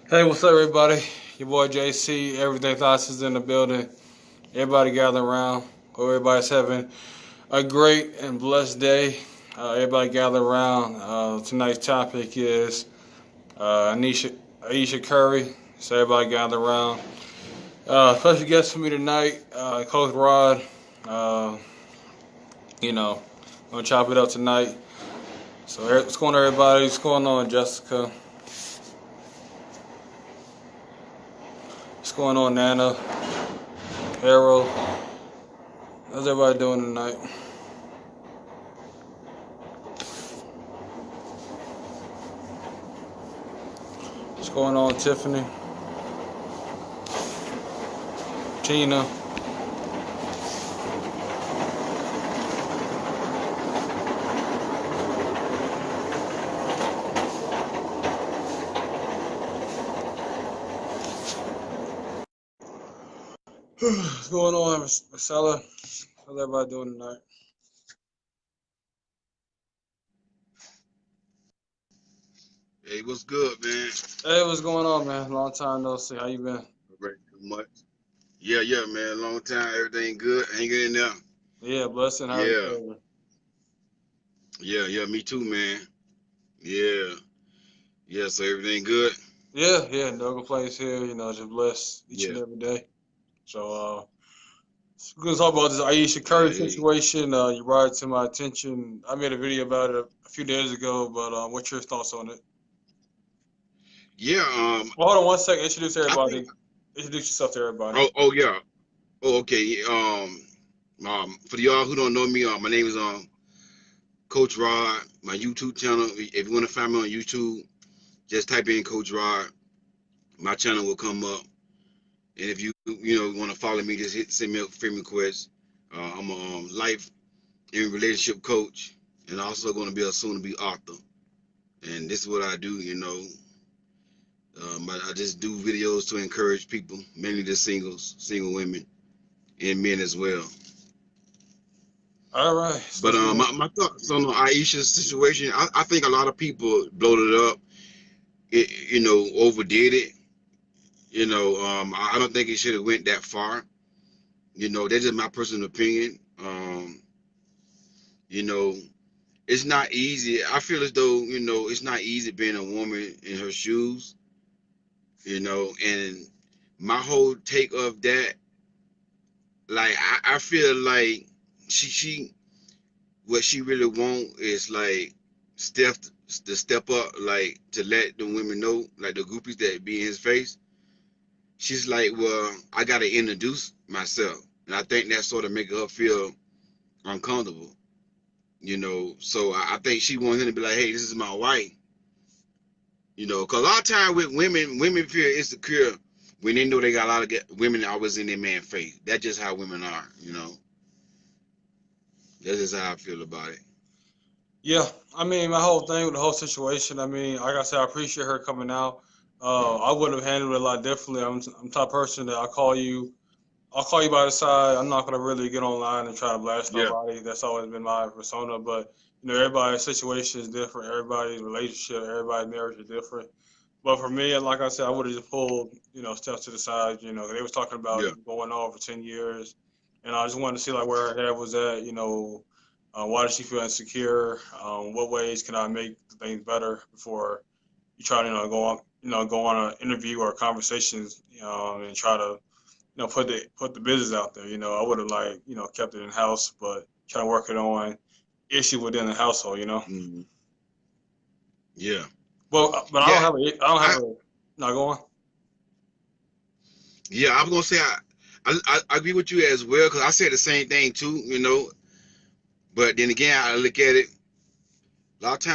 Hey, what's up, everybody? Your boy JC. Everything Thoughts is in the building. Everybody gather around. Hope everybody's having a great and blessed day. Everybody gather around. Tonight's topic is Ayesha Curry. So everybody gather around. Special guest for me tonight, Coach Rod. Uh, you know, gonna chop it up tonight. So what's going on, everybody? What's going on, Jessica? What's going on, Nana? Harold? How's everybody doing tonight? What's going on, Tiffany? Tina? What's going on, Marcella? How's everybody doing tonight? Hey, what's good, man? Hey, what's going on, man? Long time no see. How you been? Right, too much. Yeah, man. Long time. Everything good. Hanging in there. Yeah, blessing. How's your Yeah, family? yeah. Me too, man. Yeah, yeah. So everything good. Yeah. No complaints here. Just blessed each and Yeah, every day. So, we're gonna talk about this Ayesha yeah. Curry Hey, situation. You brought it to my attention. I made a video about it a few days ago, but what's your thoughts on it? yeah. Well, hold on one second. Introduce I think. everybody. Introduce yourself to everybody. Oh, yeah. Oh, okay. For y'all who don't know me, my name is Coach Rod. My YouTube channel. If you want to find me on YouTube, just type in Coach Rod. My channel will come up. And if you want to follow me, just send me a friend request. I'm a life and relationship coach, and also going to be a soon-to-be author. And this is what I do. I just do videos to encourage people, mainly the single women, and men as well. All right. So, But my thoughts on the Aisha situation, I think a lot of people blowed it up, overdid it. I don't think it should have went that far. That's just my personal opinion. You know, it's not easy. I feel as though, it's not easy being a woman in her shoes, and my whole take of that, like I feel like she what she really want is like step to step up, like to let the women know, like the groupies that be in his face. She's like, well, I gotta introduce myself. And I think that sort of make her feel uncomfortable, So I think she wants him to be like, hey, this is my wife. Because a lot of time with women feel insecure when they know they got a lot of women always in their man face. That's just how women are. That's just how I feel about it. yeah, I mean, my whole thing with the whole situation. I mean, like I said, I appreciate her coming out. I would have handled it a lot differently. I'm the type of person that I'll call you by the side. I'm not gonna really get online and try to blast Yeah, nobody. That's always been my persona. But everybody's situation is different. Everybody's relationship, everybody's marriage is different. But for me, like I said, I would have just pulled, steps to the side. They was talking about yeah, it going on for 10 years, and I just wanted to see like where her head was at. Why does she feel insecure? What ways can I make things better before you try to, go on an interview or conversations, and try to, put the business out there. I would have like, kept it in house, but trying to work it on issue within the household. hmm yeah, But I yeah. don't have a, I don't have I a. No, go on. yeah, I was gonna say I agree with you as well because I said the same thing too. But then again, I look at it a lot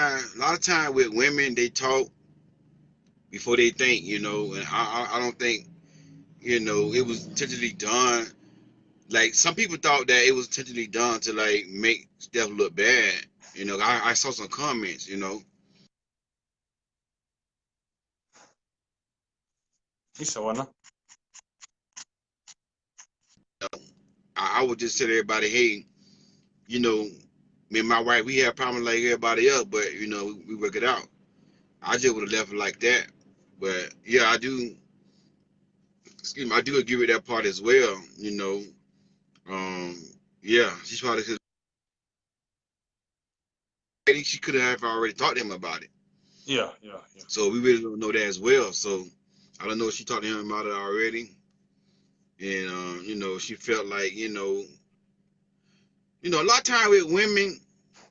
of time with women they talk before they think, and I don't think it was intentionally done. Like some people thought that it was intentionally done to like make Steph look bad. I saw some comments. You said what now? I would just tell everybody, hey, you know, me and my wife, we have problems like everybody else, but we work it out. I just would have left it like that. But yeah, I do. Excuse me, I do agree with that part as well. Um, yeah, she's probably because she could have already talked to him about it. Yeah, yeah, yeah. So we really don't know that as well. So I don't know if she talked to him about it already, and she felt like a lot of time with women,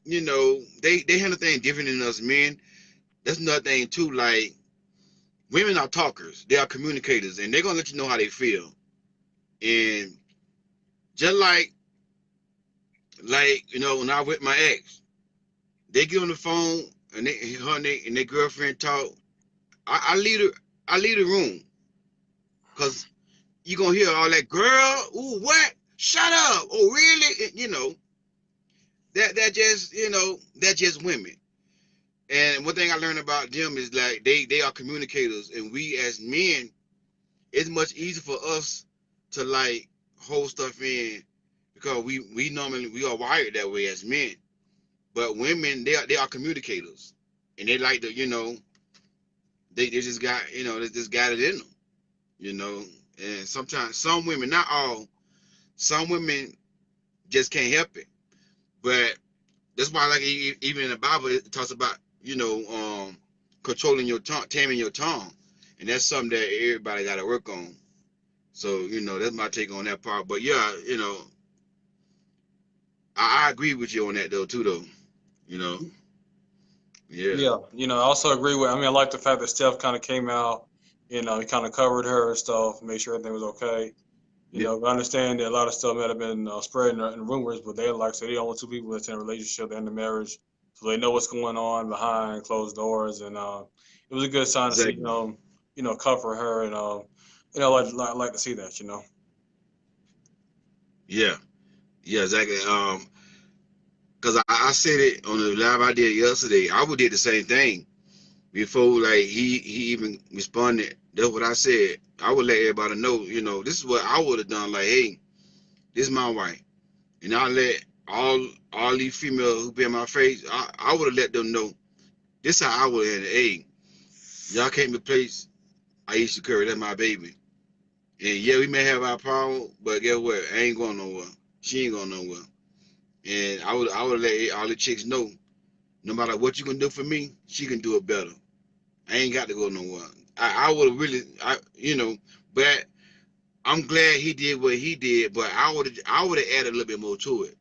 they handle things different than us men. That's another thing too. Like women are talkers, they are communicators, and they're gonna let you know how they feel. And just when I with my ex, they get on the phone and their girlfriend talk. I leave the room because you gonna hear all that girl. Ooh, what? Shut up! Oh, really? That just women. And one thing I learned about them is like they are communicators, and we as men, it's much easier for us to like hold stuff in because we normally we are wired that way as men. But women, they are communicators, and they like to they just got they just got it in them, you know. And sometimes some women, not all, some women just can't help it. But that's why like even in the Bible it talks about controlling your tongue, taming your tongue, and that's something that everybody got to work on. So that's my take on that part. But yeah, I agree with you on that though too though. You know, yeah, Yeah, I also agree with. I mean, I like the fact that Steph kind of came out. He kind of covered her and stuff, made sure everything was okay. yeah, I understand that a lot of stuff might have been spread in rumors, but they like I said, they only two people that's in a relationship, they're in the marriage, so they know what's going on behind closed doors, and it was a good sign to see exactly. him, cover her, and like to see that. Yeah, yeah, exactly. Cause I said it on the live I did yesterday. I would did the same thing before like he even responded. That's what I said. I would let everybody know. This is what I would have done. Like, hey, this is my wife, and I let all these females who be in my face. I would have let them know. This how I would have. Hey, y'all can't replace Ayesha Curry. That's my baby. And yeah, we may have our problem, but guess what? I ain't going nowhere. She ain't going nowhere. And I would let all the chicks know, no matter what you can do for me, she can do it better. I ain't got to go nowhere. I would have really, but I'm glad he did what he did. But I would have added a little bit more to it,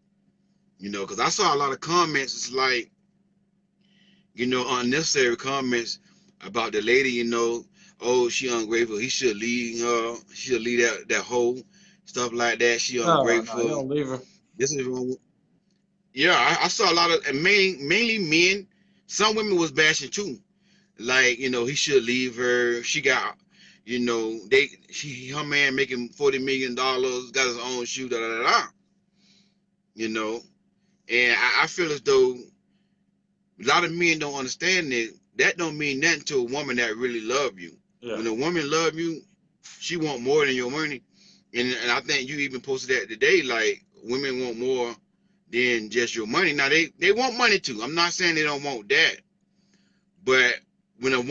because I saw a lot of comments. It's like, unnecessary comments about the lady. Oh, she ungrateful. He should leave her. She should leave that hoe, stuff like that. She No, no, you ungrateful. don't leave her. This is wrong. Yeah, I saw a lot of, and mainly men. Some women was bashing too. Like, he should leave her. She got, her man making $40 million, got his own shoe, da da da da. You know, and I feel as though a lot of men don't understand that. That don't mean nothing to a woman that really love you. Yeah, When a woman love you, she want more than your money. And I think you even posted that today. Like, women want more than just your money. Now they want money too. I'm not saying they don't want that, but when a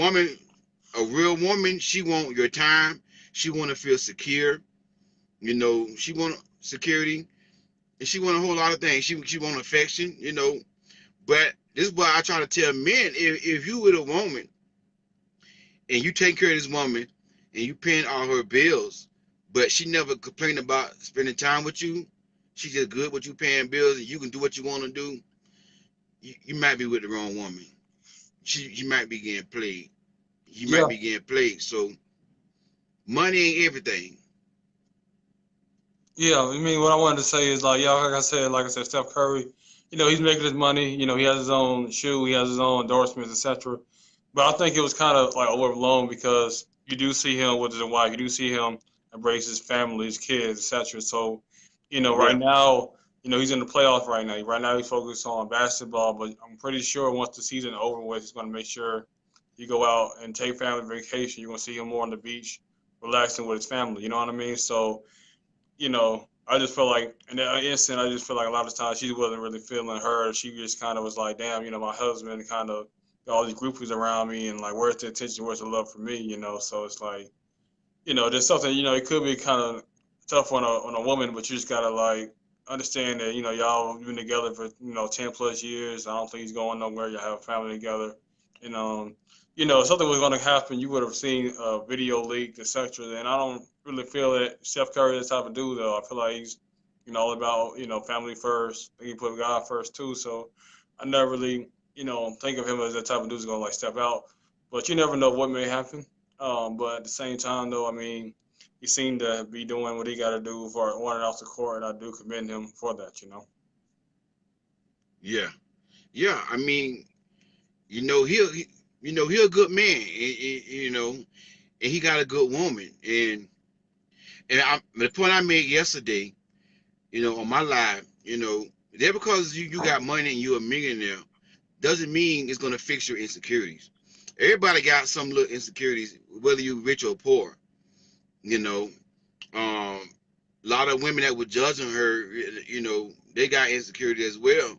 real woman, she want your time. She want to feel secure. She want security, and she want a whole lot of things. She want affection. But this is what I try to tell men: if you with a woman and you take care of this woman and you paying all her bills, but she never complain about spending time with you. She just good with you paying bills and you can do what you want to do. You might be with the wrong woman. You might be getting played. You might yeah, be getting played. So money ain't everything. yeah. I mean, what I wanted to say is like, yeah, like I said, Steph Curry. He's making his money. He has his own shoe. He has his own endorsements, etc. But I think it was kind of like overblown because you do see him with his wife. You do see him embrace his family, his kids, etc. So, right Yeah, now, he's in the playoffs right now. Right now, he's focused on basketball. But I'm pretty sure once the season is over with, he's going to make sure you go out and take family vacation. You're going to see him more on the beach, relaxing with his family. You know what I mean? So, I just felt like in that instant, I just feel like a lot of times she wasn't really feeling her. She just kind of was like, damn, my husband kind of got all these groupies around me, and like, where's the attention, where's the love for me, So it's like, there's something, it could be kind of tough on a woman, but you just gotta like understand that, y'all been together for 10 plus years. I don't think he's going nowhere. You have a family together, and if something was gonna happen, you would have seen a video leaked, etc. And I don't really feel that Steph Curry is the type of dude though. I feel like he's all about family first. I think he put God first too. So I never really think of him as that type of dude who's gonna like step out. But you never know what may happen. But at the same time, though, I mean, he seemed to be doing what he got to do for running off the court, and I do commend him for that. Yeah, yeah. I mean, he a good man, and he got a good woman, and the point I made yesterday, on my live, that because you got money and you're a millionaire doesn't mean it's gonna fix your insecurities. Everybody got some little insecurities, whether you rich or poor. You know, a lot of women that were judging her, they got insecurity as well.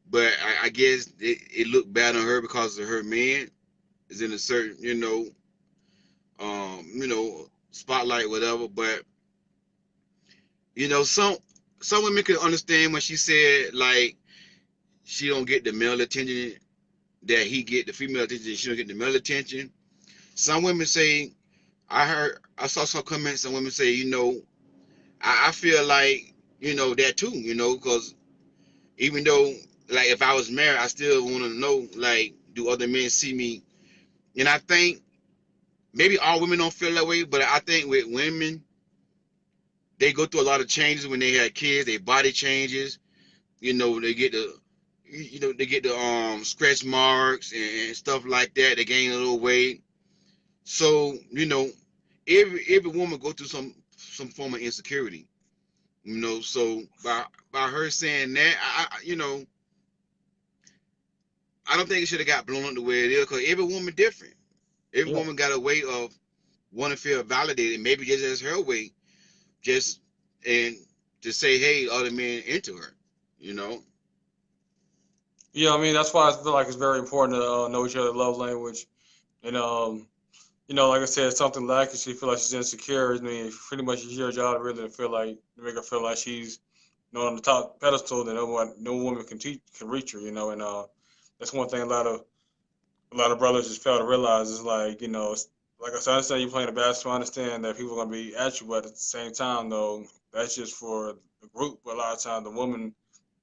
But I guess it looked bad on her because of her man is in a certain, spotlight, whatever. But some women can understand when she said like she don't get the male attention that he get, the female attention, she don't get the male attention. Some women say, I saw some comments. Some women say, I feel like that too, because even though like if I was married, I still want to know like do other men see me? And I think maybe all women don't feel that way, but I think with women they go through a lot of changes when they have kids. Their body changes. They get the scratch marks and stuff like that. They gain a little weight. So every woman go through some form of insecurity. So by her saying that, I don't think it should have got blown up the way it is because every woman different. Every Yeah. woman got a way of want to feel validated. Maybe just as her way, just and to say, hey, other men into her. You know. Yeah, I mean, that's why I feel like it's very important to know each other's love language. And, like I said, something lacking, she feel like she's insecure. I mean, pretty much it's your job really to make her feel like she's, on the top pedestal that no woman can reach her, and that's one thing a lot of brothers just fail to realize is like, like I said, I understand you playing the basketball. I understand that people are gonna be at you, but at the same time, though, that's just for the group. But a lot of times, the woman,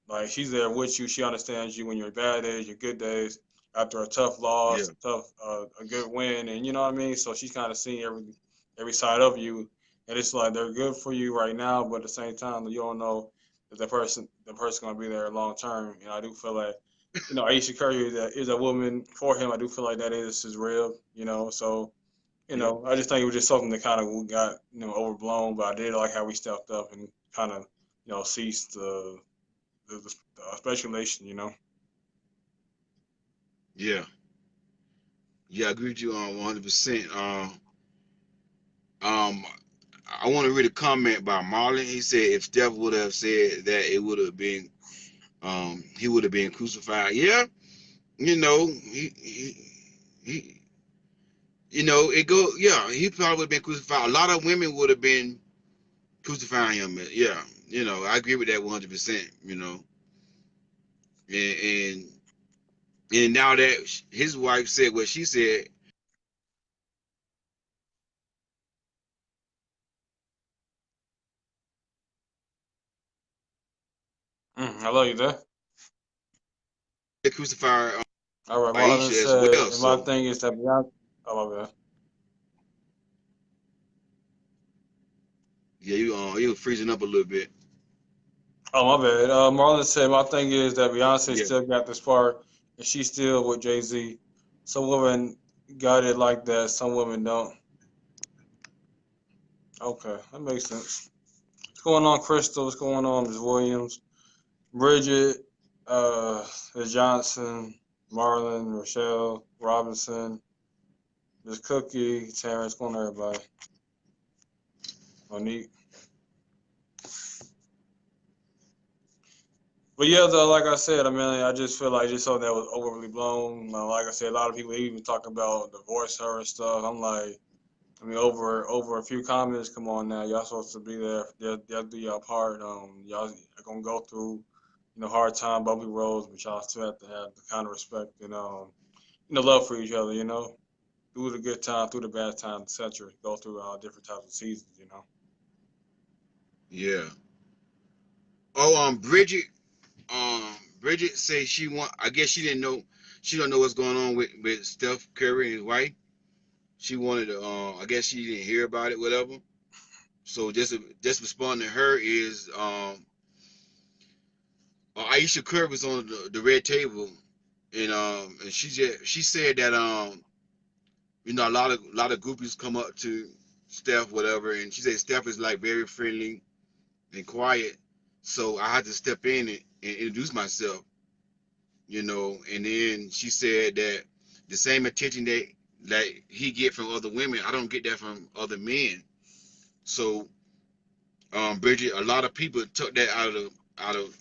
like, she's there with you. She understands you when your bad days, your good days, after a tough Yeah. loss, a good win, and you know what I mean. So she's kind of seeing every side of you, and it's like they're good for you right now, but at the same time, you don't know if the person gonna be there long term. And I do feel like Ayesha Curry is a woman for him. I do feel like that is his rib. So, Yeah. I just think it was just something that kind of got, overblown, but I did like how we stepped up and kind of, ceased the speculation. Yeah. Yeah. I agree with you on 100%. Um, I want to read a comment by Marlon. He said if Steph would have said that, it would have been he would have been crucified. Yeah, he it go yeah, he probably would have been crucified. A lot of women would have been crucifying him. Yeah, I agree with that 100%. And now that his wife said what she said, Hello, you there? they crucified All right, Marlon Aisha as said, well. and my So thing is that Beyonce. Oh, my bad. yeah, you were freezing up a little bit. Oh, my bad. Marlon said, my thing is that Beyonce Yeah, still got this part, and she's still with Jay Z. Some women got it like that, some women don't. Okay, that makes sense. What's going on, Crystal? What's going on, Ms. Williams? Bridget, Ms. Johnson, Marlon, Rochelle, Robinson, Miss Cookie, Terrence, what's going on, everybody? Monique. But yeah, though, like I said, I mean, I just feel like just something that was overly blown. Like I said, a lot of people even talking about divorce her and stuff. I'm like, I mean, over a few comments, come on now, y'all supposed to be there. Y'all do your part. Y'all are gonna go through, hard time, bumpy roads, but y'all still have to have the kind of respect and love for each other. Through the good time, through the bad times, etc. Go through different types of seasons. Yeah. Oh, Bridget said she want. I guess she didn't know. She don't know what's going on with Steph Curry and his wife. She wanted to. I guess she didn't hear about it, whatever. So just responding to her is Ayesha Curry was on the red table, and she said that a lot of groupies come up to Steph, whatever, and she said Steph is like very friendly and quiet. So I had to step in and introduce myself, and then she said that the same attention that he get from other women, I don't get that from other men. So, Bridget, a lot of people took that out of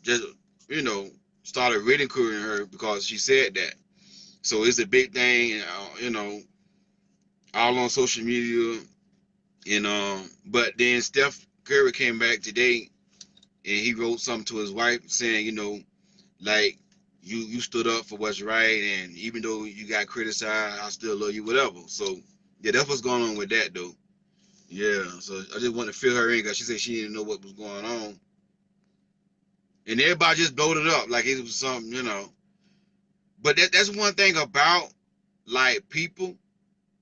just you know started ridiculing her because she said that. So it's a big thing, all on social media, and but then Steph Curry came back today and he wrote something to his wife saying, like you stood up for what's right, and even though you got criticized, I still love you, whatever. So yeah, that's what's going on with that though. Yeah, so I just want to fill her in because she said she didn't know what was going on, and everybody just blowed it up like it was something. But that's one thing about like people,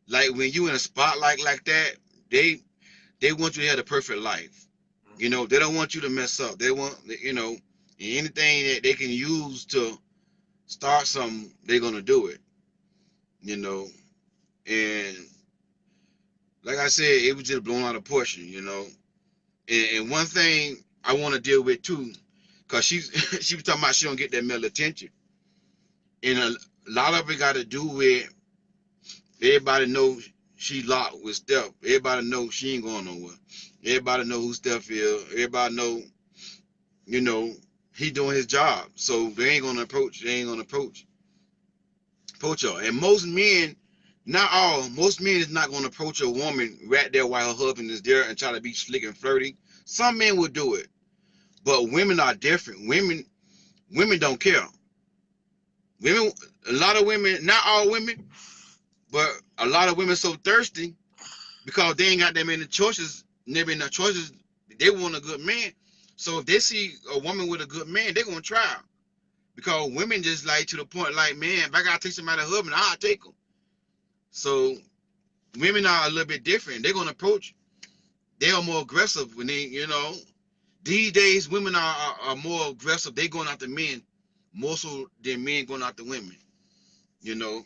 like when you in a spotlight like that, they want you to have the perfect life. They don't want you to mess up. They want anything that they can use to start something, they're gonna do it. You know, and like I said, it was just blown out of proportion. And one thing I want to deal with too, cause she's she was talking about she don't get that male attention, and a lot of it got to do with everybody knows she locked with Steph. Everybody knows she ain't going nowhere. Everybody know who Steph is. Everybody know, you know, he doing his job. So they ain't gonna approach. They ain't gonna approach her. And most men, not all, most men is not gonna approach a woman right there while her husband is there and try to be slick and flirty. Some men will do it, but women are different. Women don't care. Women, a lot of women, not all women, but a lot of women so thirsty because they ain't got that many choices, never enough choices. They want a good man. So if they see a woman with a good man, they're gonna try her. Because women just like to the point, like, man, if I gotta take somebody husband, I'll take them. So women are a little bit different. They're gonna approach. They are more aggressive when they. These days women are more aggressive. They going after men more so than men going after women. You know,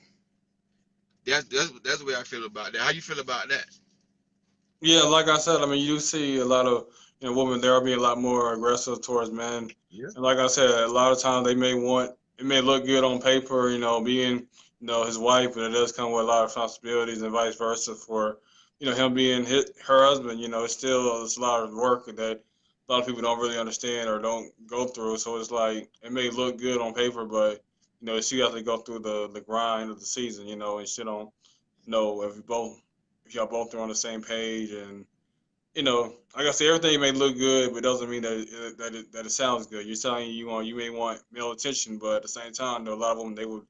that's the way I feel about that. How you feel about that? Yeah, like I said, I mean, you see a lot of women there are being a lot more aggressive towards men, Yeah. and like I said, a lot of times they may want it may look good on paper, being his wife, but it does come with a lot of responsibilities and vice versa for him being her husband. It's a lot of work that a lot of people don't really understand or don't go through. So it's like it may look good on paper, but you still have to go through the grind of the season. And still don't know if y'all both are on the same page and like I said, everything may look good, but doesn't mean that it sounds good. You're telling you may want male attention, but at the same time, a lot of them they would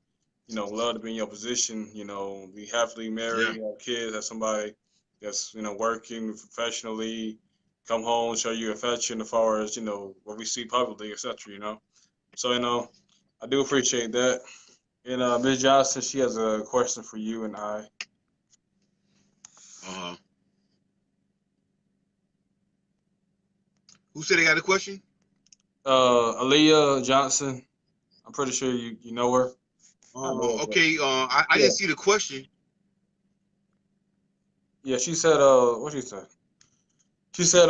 love to be in your position. Be happily Yeah. married, have kids, have somebody that's working professionally, come home, show you affection as far as what we see publicly, etc. So I do appreciate that. And Ms. Johnson, she has a question for you and I. Uh-huh. Who said they got a question? Aaliyah Johnson. I'm pretty sure you know her. I know her, but Okay. I yeah, didn't see the question. yeah. She said, what she said? She said,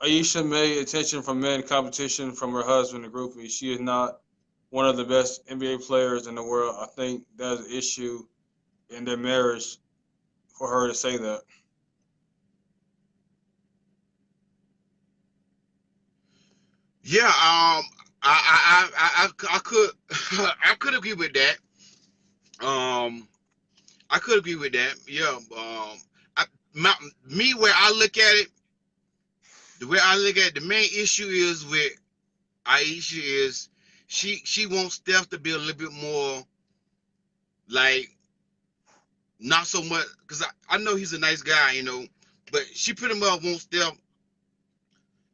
Ayesha made attention from men competition from her husband, the groupie. She is not one of the best NBA players in the world. I think that's an issue in their marriage for her to say that. Yeah, I could I could agree with that. Um, I could agree with that. Yeah. I, my, me where I look at it, the way I look at it, the main issue is with Aisha is she wants Steph to be a little bit more like not so much because I know he's a nice guy, but she pretty much wants Steph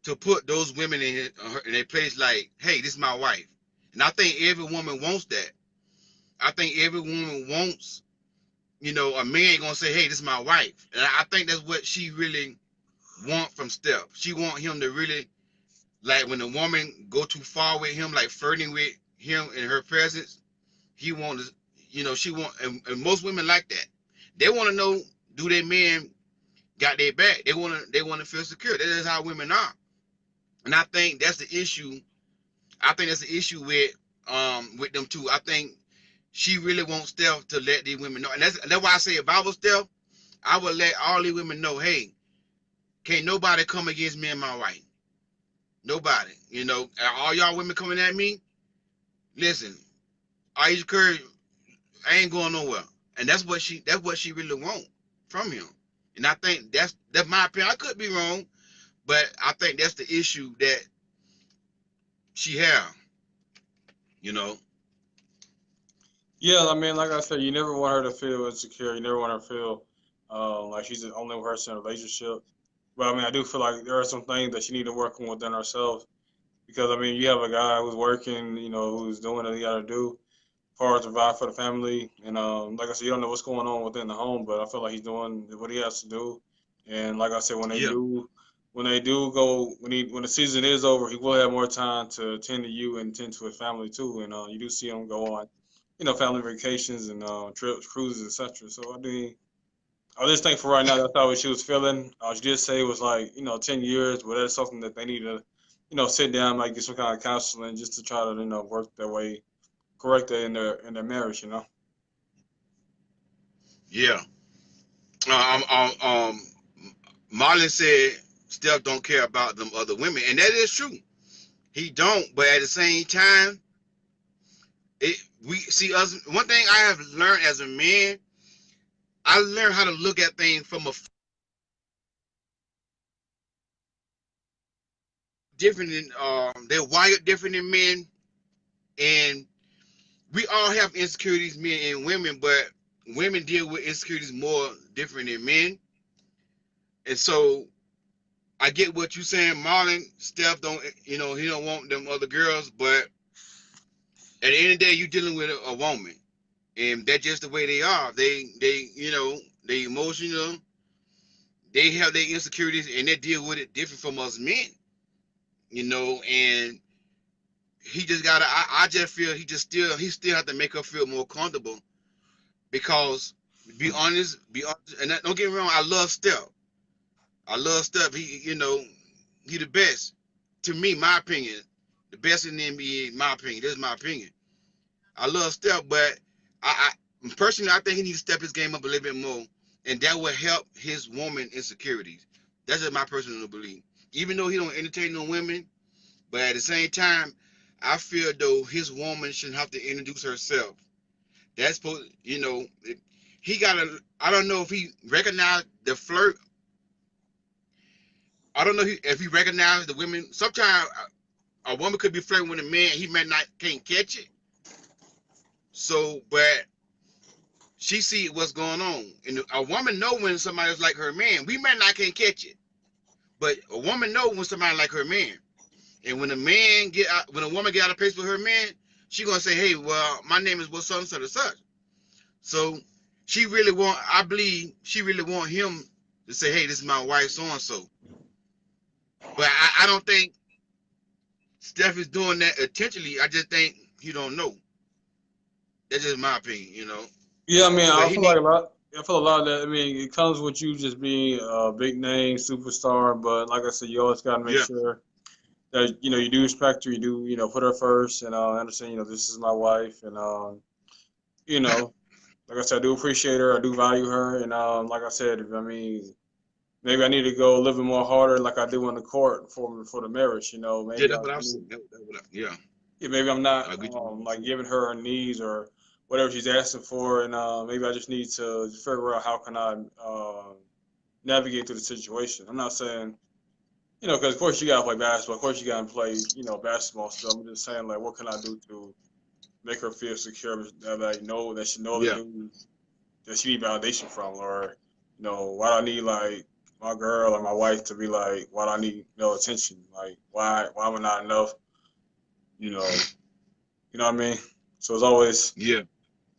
to put those women in their place like, hey, this is my wife. And I think every woman wants that. I think every woman wants, a man gonna say, hey, this is my wife. And I think that's what she really want from Steph. She want him to really like when a woman go too far with him, like flirting with him in her presence, he want to, she want, and most women like that. They want to know, do their man got their back? They want to feel secure. That is how women are. And I think that's the issue. I think that's the issue with them too. I think she really wants Steph to let these women know, and that's why I say if I was Steph, I would let all these women know, hey, can't nobody come against me and my wife. Nobody. All y'all women coming at me. Listen, Ayesha Curry ain't going nowhere, and that's what she really want from him. And I think that's my opinion. I could be wrong, but I think that's the issue that she have. You know. Yeah, I mean, like I said, you never want her to feel insecure. You never want her to feel like she's the only person in a relationship. But I mean, I do feel like there are some things that she need to work on within herself because I mean, you have a guy who's working, who's doing what he got to do as far as provide for the family, and like I said, you don't know what's going on within the home, but I feel like he's doing what he has to do. And like I said, Yeah. when they do go, when the season is over, he will have more time to attend to you and attend to his family too. And you do see him go on, family vacations and trips, cruises, etc. So I just think for right now, that's how she was feeling. She did say it was like 10 years, but that's something that they need to sit down, like get some kind of counseling, just to try to work their way, correct it in their marriage. Yeah. Um. Marlon said Steph don't care about them other women, and that is true. He don't, but at the same time, we see us. One thing I have learned as a man, I learned how to look at things from a different than they're wired different than men, and we all have insecurities, men and women, but women deal with insecurities more different than men. And so I get what you're saying, Marlon. Steph don't, he don't want them other girls, but at the end of the day, you're dealing with a woman, and that's just the way they are. They emotional. They have their insecurities, and they deal with it different from us men. And he just gotta. I just feel he still have to make her feel more comfortable because be honest, and don't get me wrong, I love Steph. I love Steph. He the best to me. My opinion, the best in the NBA. My opinion. This is my opinion. I love Steph, but personally, I think he needs to step his game up a little bit more, and that will help his woman insecurities. That's just my personal belief. Even though he don't entertain no women, but at the same time, I feel though his woman shouldn't have to introduce herself. That's supposed, he gotta. I don't know if he recognized the flirt. I don't know if he recognized the women. Sometimes a woman could be flirting with a man, he may not can't catch it. So, but she see what's going on, and a woman know when somebody's like her man. We may not can't catch it, but a woman know when somebody like her man. And when a woman get out of place with her man, she gonna say, "Hey, well, my name is what such and such and such." So I believe she really want him to say, "Hey, this is my wife, so and so." But I don't think Steph is doing that intentionally. I just think he don't know. That's just my opinion. Yeah, I mean, But I he feel like need, a lot. I feel a lot of that. I mean, it comes with you just being a big name superstar, but like I said, you always got to make yeah, sure that you do respect her. You do put her first, and understand this is my wife, and you know like I said, I do appreciate her. I do value her, and like I said, I mean, maybe I need to go a little bit more harder, like I do in the court for the marriage. You know, Yeah, maybe that's what I I'm need, saying. Yeah, yeah, maybe I'm not I agree to what you're like saying. giving her her needs or whatever she's asking for, and maybe I just need to figure out how can I navigate through the situation. I'm not saying, you know, because of course you gotta play basketball, of course you gotta play, you know, basketball stuff. I'm just saying like, what can I do to make her feel secure, that I know that she know the Yeah, dude that she need validation from, or you know, why do I need like my girl or my wife to be like, why do I need no attention? Like, why am I not enough? You know, you know what I mean? So yeah,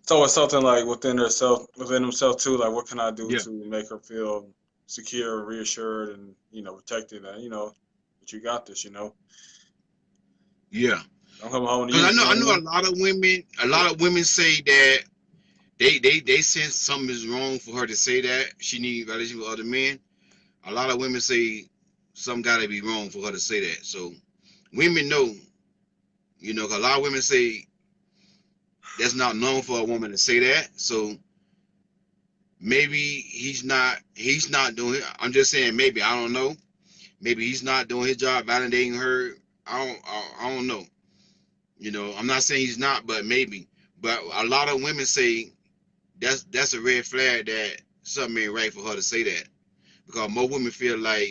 it's always something like within themselves too. Like, what can I do yeah, to make her feel secure, reassured, and you know, protected, and you know, that you got this. You know, yeah. don't come home to Because you. You know I what I know mean? a lot of women say that they sense something is wrong for her to say that she needs validation with other men. A lot of women say something got to be wrong for her to say that. So women know, 'cause a lot of women say that's not known for a woman to say that. So maybe he's not doing it. I'm just saying maybe, I don't know. Maybe he's not doing his job validating her. I don't know. I'm not saying he's not, but maybe. But a lot of women say that's a red flag that something ain't right for her to say that, because more women feel like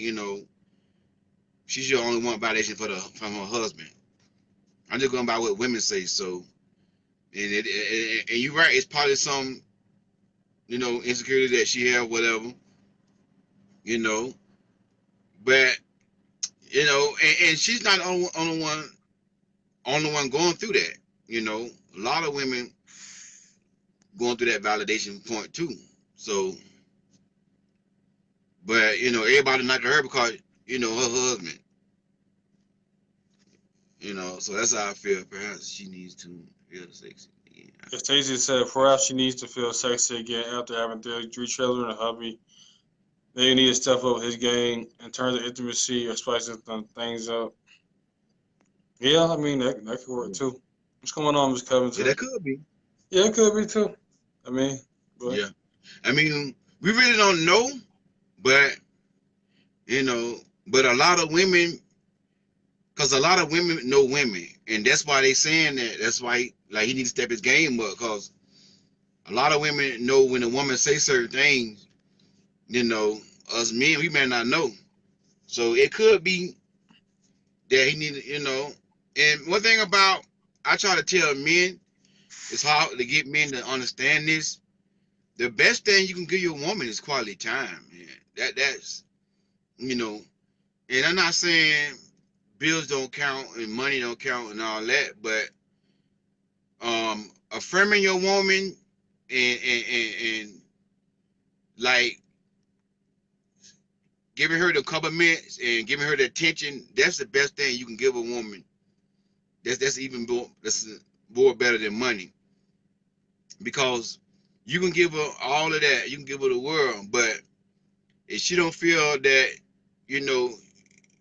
she's the only one validation from her husband. I'm just going by what women say. So, and you're right. It's probably some insecurity that she have, whatever. You know, but and she's not the only one going through that. A lot of women going through that validation point too. So, but everybody not to her because her husband. So that's how I feel. Perhaps she needs to feel sexy. Yeah, As Stacey said, perhaps she needs to feel sexy again after having three children and a hubby. Maybe need to step up his game in terms of intimacy or spicing things up. Yeah, I mean that could work yeah, too. What's going on, Miss yeah, Covington? that could be. Yeah, it could be too. I mean, but Yeah, I mean, we really don't know, but you know, but a lot of women, because a lot of women know women, and that's why they saying that. That's why like he needs to step his game up, because a lot of women know when a woman say certain things. You know, us men, we may not know. So it could be that he need to, And one thing about I try to tell men, it's hard to get men to understand this. The best thing you can give your woman is quality time, man. That's you know, and I'm not saying bills don't count and money don't count and all that, but affirming your woman and like giving her the compliments and giving her the attention, that's the best thing you can give a woman. That's even more better than money, because you can give her all of that, you can give her the world, but if she don't feel that you know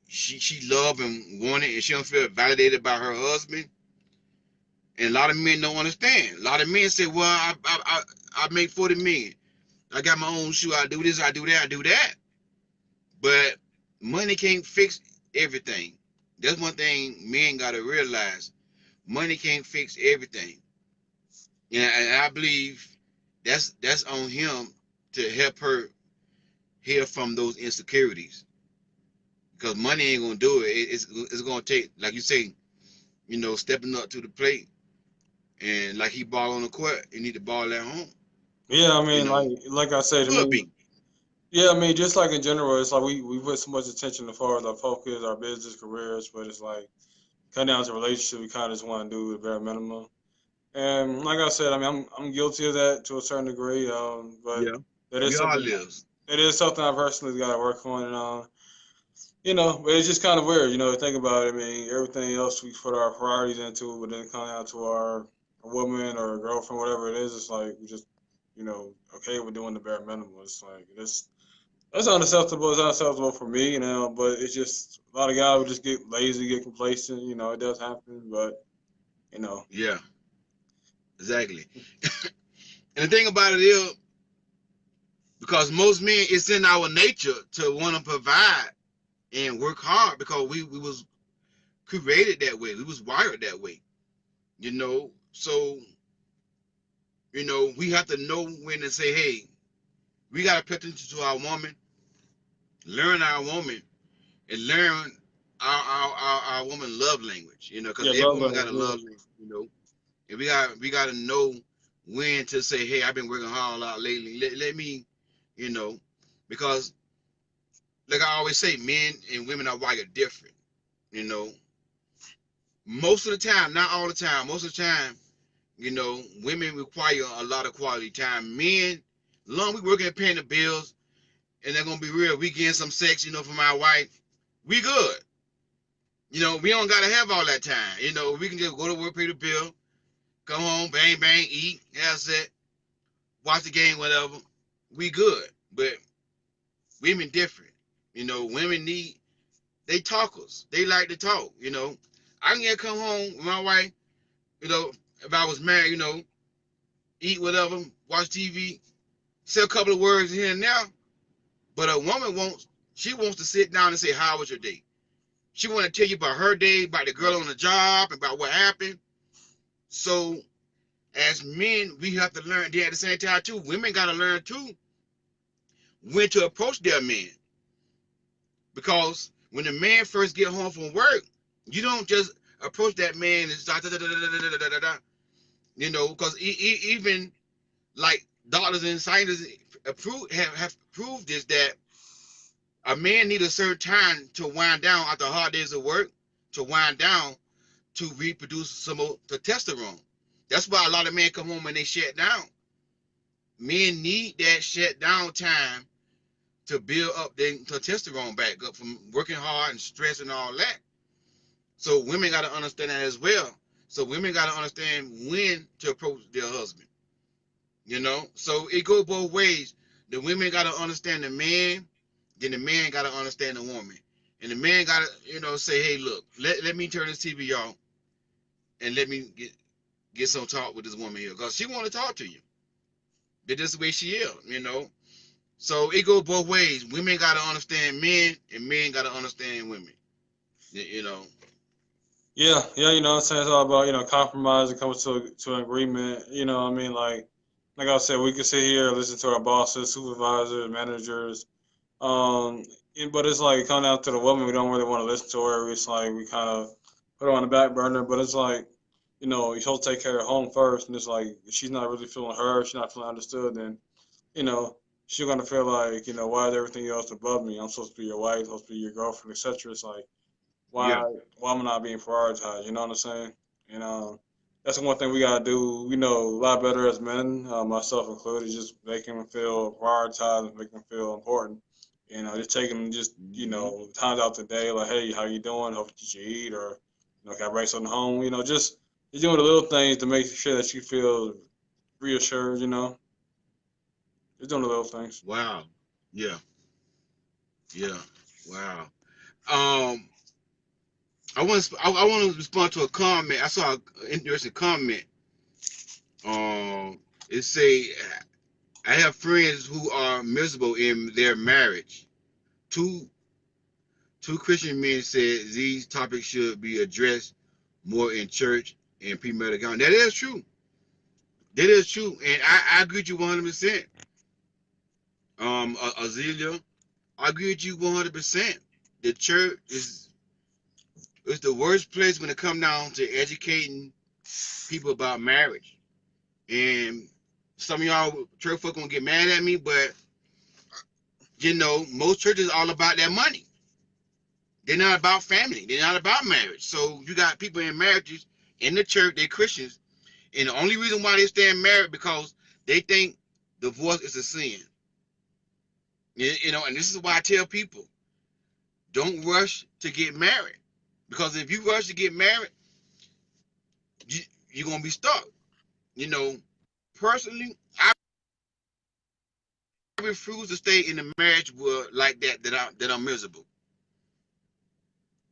she love and want it, and she don't feel validated by her husband. And a lot of men don't understand. A lot of men say, well, I make 40 million, I got my own shoe, I do this, I do that, I do that. But money can't fix everything. That's one thing men gotta realize. Money can't fix everything. And I believe that's on him to help her heal from those insecurities, because money ain't gonna do it. It's gonna take, like you say, stepping up to the plate. And like he ball on the court, he need to ball at home. yeah, I You mean, know, like I said, I could mean, be. yeah, I mean, just like in general, it's like we put so much attention as far as our focus, our business careers, but it's like cutting down to relationship, we kind of just want to do the bare minimum. And like I said, I mean, I'm guilty of that to a certain degree, but Yeah, that we is all something lives. it is something I personally got to work on, and you know, but it's just kind of weird, you know, to think about it. I mean, everything else we put our priorities into, but then it comes down to our a woman or a girlfriend, whatever it is, it's like we just, you know, okay, we're doing the bare minimum. It's like that's unacceptable. It's unacceptable for me, you know, but it's just a lot of guys would just get lazy, get complacent. You know, it does happen, but you know, Yeah, exactly. And the thing about it is, because most men, it's in our nature to want to provide and work hard because we was created that way. We was wired that way, you know. So, we have to know when to say, hey, we got to pay attention to our woman, learn our woman, and learn our woman love language, because Yeah, every love woman got language. a Yeah. love language. And we got to know when to say, hey, I've been working hard a lot lately. Let me, you know, because like I always say, men and women are wired different. You know, most of the time, not all the time, most of the time, women require a lot of quality time. Men, long we working and paying the bills, and they're gonna be real. We getting some sex, from our wife. We good. We don't gotta have all that time. We can just go to work, pay the bill, come home, bang bang, eat, have sex, watch the game, whatever. We good. But women different. Women they talkers. They like to talk. I can get come home with my wife. If I was married, eat whatever, watch TV, say a couple of words here and there. But a woman wants to sit down and say, how was your day? She want to tell you about her day, about the girl on the job, about what happened. So as men, we have to learn. Then at the same time too, women got to learn too when to approach their men. Because when the man first get home from work, you don't just approach that man and start because even like doctors and scientists have proved this, that a man needs a certain time to wind down after hard days of work, to wind down to reproduce some more testosterone. That's why a lot of men come home and they shut down. Men need that shut down time to build up their testosterone back up from working hard and stress and all that. So women got to understand that as well. So women got to understand when to approach their husband. So it goes both ways. The women got to understand the man, then the man got to understand the woman. And the man got to, say, hey, look, let me turn this TV off and let me get some talk with this woman here. Because she want to talk to you. But this is the way she is. So it goes both ways. Women got to understand men, and men got to understand women. You know. Yeah, yeah, what I'm saying, it's all about, compromise and coming to an agreement. What I mean, like I said, we can sit here and listen to our bosses, supervisors, managers. Um, but it's like coming down to the woman, we don't really want to listen to her. It's like we kind of put her on the back burner. But it's like, you're supposed to take care of home first, and it's like if she's not really feeling heard, she's not feeling understood, then you know she's gonna feel like, why is everything else above me? I'm supposed to be your wife, supposed to be your girlfriend, etc. It's like Yeah. why am I not being prioritized? You know what I'm saying? And that's the one thing we gotta do. A lot better as men, myself included, just making them feel prioritized and making them feel important. Just taking just Mm-hmm. times out the day, like, hey, how you doing? Hope did you eat? Or can I bring something home? Just doing the little things to make sure that you feel reassured. Just doing the little things. Wow. Yeah. Yeah. Wow. Um, I want to respond to a comment. I saw an interesting comment. It say, I have friends who are miserable in their marriage. Two two Christian men said these topics should be addressed more in church and premarital counseling. That is true. That is true, and I agree with you 100%. Azealia, I agree with you 100%. The church is the worst place when it comes down to educating people about marriage. And some of y'all church folk gonna get mad at me, but most churches are all about that money. They're not about family. They're not about marriage. So you got people in marriages in the church, they're Christians, and the only reason why they stay married because they think divorce is a sin. And this is why I tell people, don't rush to get married. Because if you rush to get married, you, you're gonna be stuck. You know, personally, I refuse to stay in a marriage like that I'm miserable.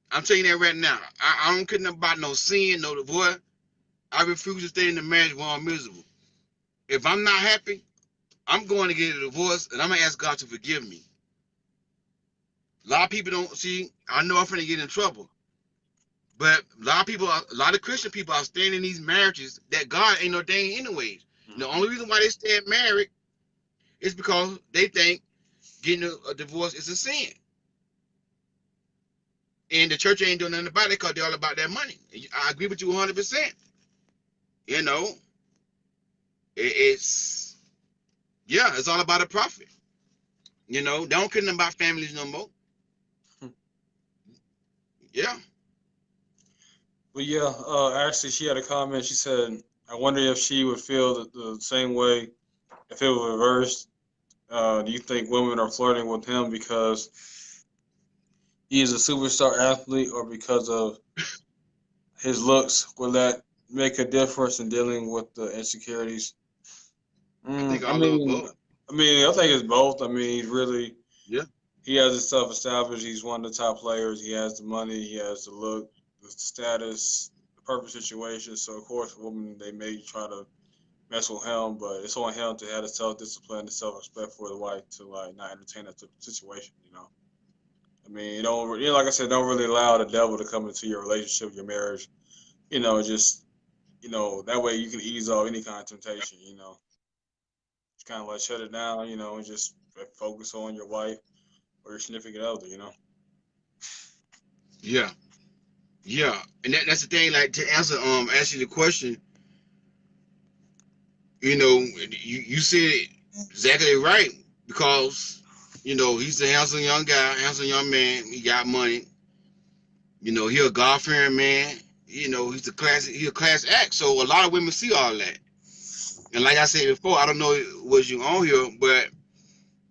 I'm telling you that right now. I don't care nothing about no sin, no divorce. I refuse to stay in the marriage where I'm miserable. If I'm not happy, I'm going to get a divorce, and I'm gonna ask God to forgive me. A lot of people don't see. I know I'm finna get in trouble, but a lot of Christian people are staying in these marriages that God ain't ordained anyways. And the Mm-hmm. only reason why they stay married is because they think getting a divorce is a sin, and the church ain't doing nothing about it because they're all about that money. I agree with you 100%. You know, it's yeah, it's all about a profit. You know, they don't care nothing about families no more. Yeah, But yeah, actually, she had a comment. She said, "I wonder if she would feel the same way if it was reversed. Do you think women are flirting with him because he is a superstar athlete, or because of his looks? Will that make a difference in dealing with the insecurities?" I think I all of mean, above. I think it's both. I mean, he's really Yeah, he has himself established. He's one of the top players. He has the money. He has the look, the status, the perfect situation. So of course, women they may try to mess with him, but it's on him to have the self discipline, the self respect for the wife to like not entertain that situation. You know, I mean, like I said, don't really allow the devil to come into your relationship, your marriage. You know, just that way you can ease off any kind of temptation. Just kind of like shut it down. And just focus on your wife or your significant other. yeah, yeah. And that's the thing. Like to answer the question, you said it exactly right because he's a handsome young guy, handsome young man. He got money. He a God fearing man. He a class act. So a lot of women see all that. And like I said before, I don't know was you on here, but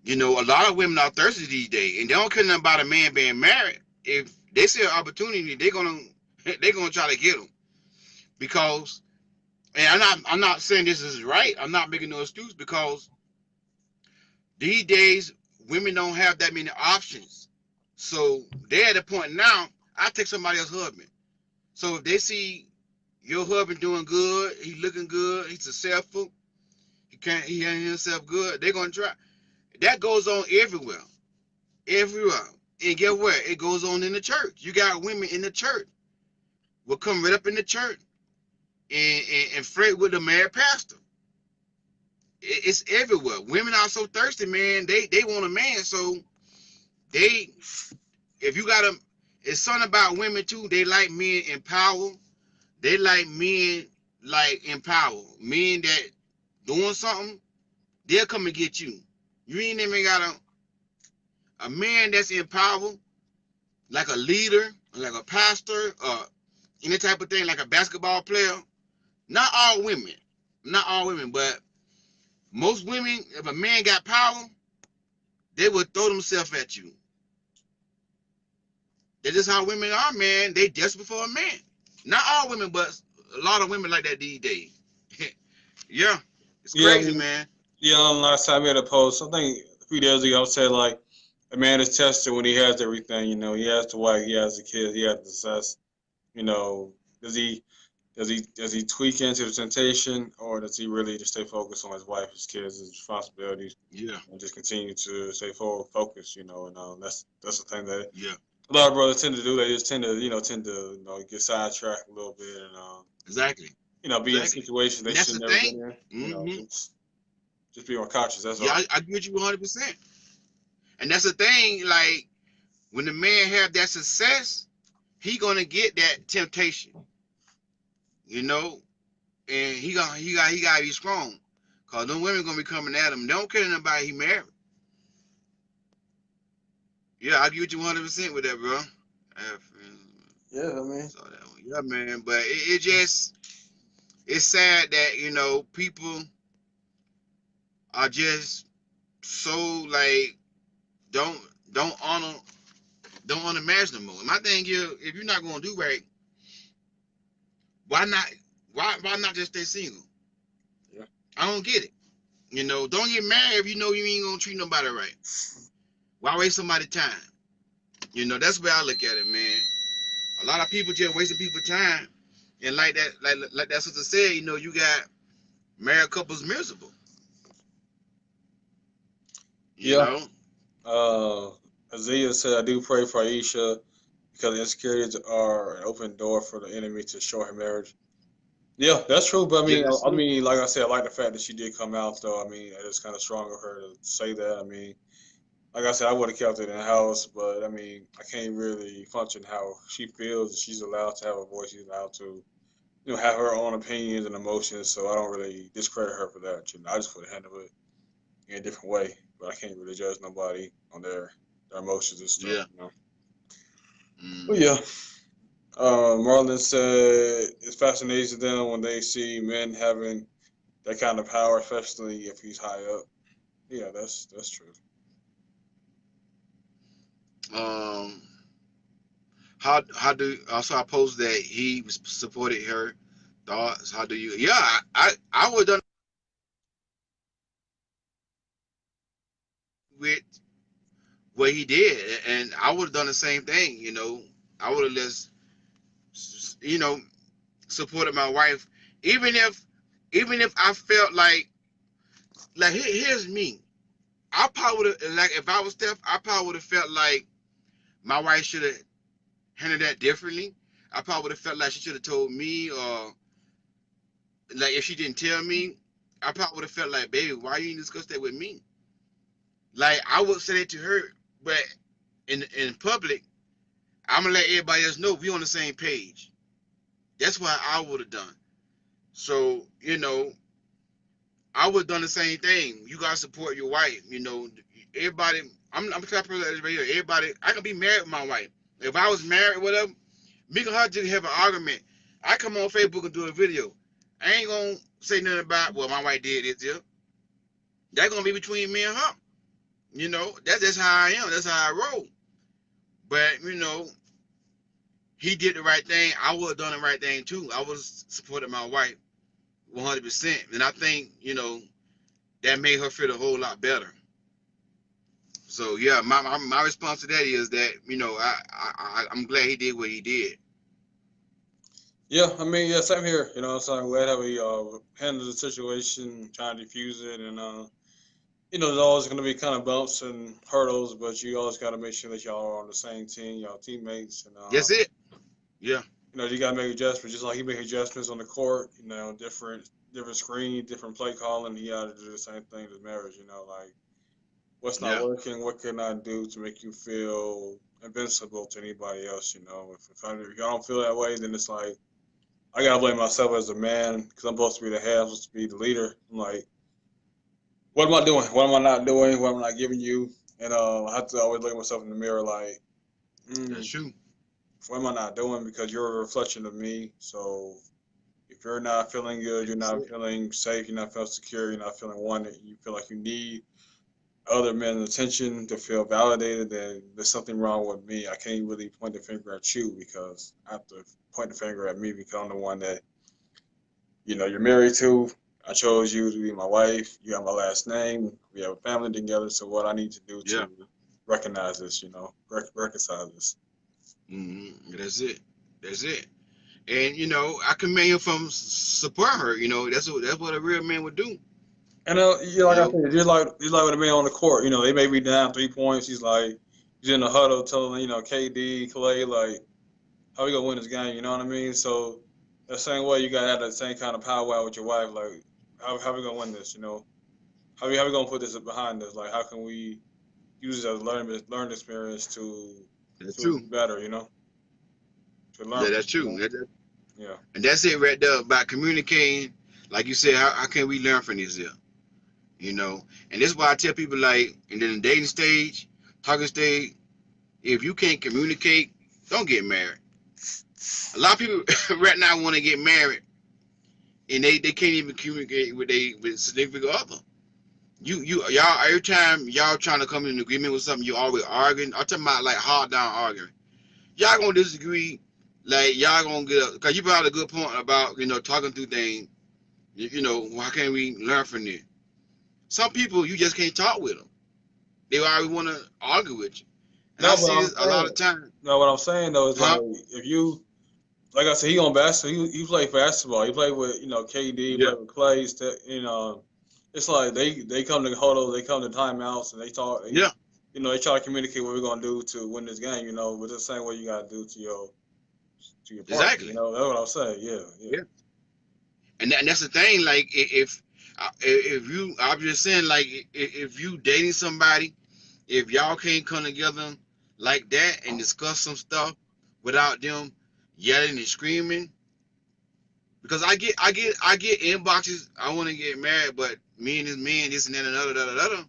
a lot of women are thirsty these days, and they don't care nothing about a man being married. If they see an opportunity, they're gonna try to get them because. And I'm not saying this is right. I'm not making no excuse because these days women don't have that many options. So they're at a point now. I take somebody else's husband. So if they see your husband doing good, he looking good, he's successful, he handling himself good, they're gonna try. That goes on everywhere, everywhere. And get what? It goes on in the church. You got women in the church will come right up in the church and flirt with the married pastor. It's everywhere. Women are so thirsty, man. They want a man, so they if you got them, it's something about women too. They like men in power. They like men like in power. Men that doing something, they'll come and get you. You ain't even got a man that's in power, like a leader, like a pastor, any type of thing, like a basketball player. Not all women, not all women, but most women, if a man got power, they would throw themselves at you. That's just how women are, man. They desperate for a man. Not all women, but a lot of women like that these days. Yeah, it's Yeah, I crazy, mean, man. yeah. Last time I made a post, I think a few days ago, I said like a man is tested when he has everything. He has the wife, he has the kids, he has the success. You know, does he tweak into the temptation, or does he really just stay focused on his wife, his kids, his responsibilities, Yeah, and just continue to stay forward focused? And that's the thing that yeah, a lot of brothers tend to do. They just tend to get sidetracked a little bit and exactly, be in exactly. situations they And that's should the have never thing. been in. Hmm. Just be more cautious. That's Yeah, all. I agree with you 100%. And that's the thing. Like when the man have that success, he gonna get that temptation, you know, and he gotta be strong, cause them women gonna be coming at him. They don't care nothing about he married. Yeah, I agree with you 100% with that, bro. Yeah, I mean, Saw that one. Yeah, man. But it just it's sad that people are just so like don't don't honor don't honor marriage no more. And my thing is, if you're not gonna do right, why not? Why not just stay single? yeah, I don't get it. Don't get married if you know you ain't gonna treat nobody right. Why waste somebody's time? That's where I look at it, man. A lot of people just wasting people's time, and like that sister said, you got married couples miserable. You Yeah. know. Uh, Isaiah said, "I do pray for Aisha because insecurities are an open door for the enemy to destroy her marriage." Yeah, that's true. But I Yeah, mean, that's I true. mean, like I said, I like the fact that she did come out, though. I mean, it's kind of strong of her to say that. I mean, like I said, I would have kept it in the house, but I mean, I can't really function how she feels. She's allowed to have a voice. She's allowed to, have her own opinions and emotions. So I don't really discredit her for that. I just would have handled it in a different way. But I can't really judge nobody on their emotions and stuff. Yeah. But Hmm. yeah, Marlon said it's fascinating to them when they see men having that kind of power, especially if he's high up. Yeah, that's true. Um, how do also I post that he supported her thoughts? How do you? Yeah, I would have done with what he did, and I would have done the same thing. I would have just you know supported my wife, even if I felt like here's me. I probably would have like if I was Steph, I probably would have felt like my wife should have handled that differently. I probably would have felt like she should have told me, or like if she didn't tell me, I probably would have felt like, baby, why you didn't discuss that with me? Like I would say that to her, but in public, I'm gonna let everybody else know we on the same page. That's what I would have done. So I would have done the same thing. You gotta support your wife. Everybody. I'm the type of person right here. Everybody. I can be married with my wife. If I was married, whatever, me and her just have an argument. I come on Facebook and do a video. I ain't gonna say nothing about well, my wife did this. Yeah, that's gonna be between me and her. That's just how I am. That's how I roll. But he did the right thing. I would have done the right thing too. I would have supported my wife 100%, and I think that made her feel a whole lot better. So yeah, my response to that is that I'm glad he did what he did. Yeah, I mean, yeah, same here. So I'm glad how we handled the situation, trying to defuse it, and there's always going to be kind of bumps and hurdles, but you always got to make sure that y'all are on the same team, y'all teammates, and That's it. Yeah, you got to make adjustments, just like he make adjustments on the court. Different screen, different play calling. He got to do the same thing to marriage. Like what's not yeah, working, what can I do to make you feel invincible to anybody else. If y'all don't feel that way, then it's like I gotta blame myself as a man because I'm supposed to be the head, I'm supposed to be the leader. I'm like, what am I doing? What am I not doing? What am I not giving you? And I have to always look at myself in the mirror like, that's mm, true. what am I not doing? Because you're a reflection of me. So if you're not feeling good, you're That's not it. feeling safe, you're not feeling secure, you're not feeling wanted, you feel like you need other men's attention to feel validated, then there's something wrong with me. I can't really point the finger at you because I have to point the finger at me because I'm the one that you're married to. I chose you to be my wife. You have my last name. We have a family together. So what I need to do Yeah. to recognize this, reconcile this. That's it. That's it. And I commend him from support her. That's what a real man would do. And You like I know. said, just like with the man on the court, they may be down 3 points. He's in the huddle telling KD, Clay, like how we gonna win this game. You know what I mean? So the same way you gotta have that same kind of powwow with your wife. Like how we gonna win this? How we gonna put this behind us? Like how can we use it as a learning experience That's to true. be better, to learn from That's it, true. Yeah. And that's it right there about communicating. Like you said, how can we learn from this here? You know, and this is why I tell people like, in the dating stage, talking stage, if you can't communicate, don't get married. A lot of people right now want to get married and they can't even communicate with significant other. Y'all every time y'all trying to come in an agreement with something, you always arguing. I'm talking about like hard down arguing. Y'all gonna disagree, like y'all gonna get because you brought out a good point about talking through things. Why can't we learn from it? Some people you just can't talk with them. They always want to argue with you, and I No, but see I'm this a lot of saying, times. no, what I'm saying though is like Huh? if you, like I said, he on basketball. He played basketball. He played with KD. He Yeah. played with Clay. it's like they come to huddle, they come to timeouts, and they talk. Yeah, They try to communicate what we're gonna do to win this game. But the same way you gotta do to your partner. exactly. That's what I'll say. Yeah, yeah, Yeah, and that's the thing. Like if you, I'm just saying, like if you dating somebody, if y'all can't come together like that and discuss some stuff without them yelling and screaming, because I get inboxes. I want to get married, but me and this man, this and that and another, da, da, da, da.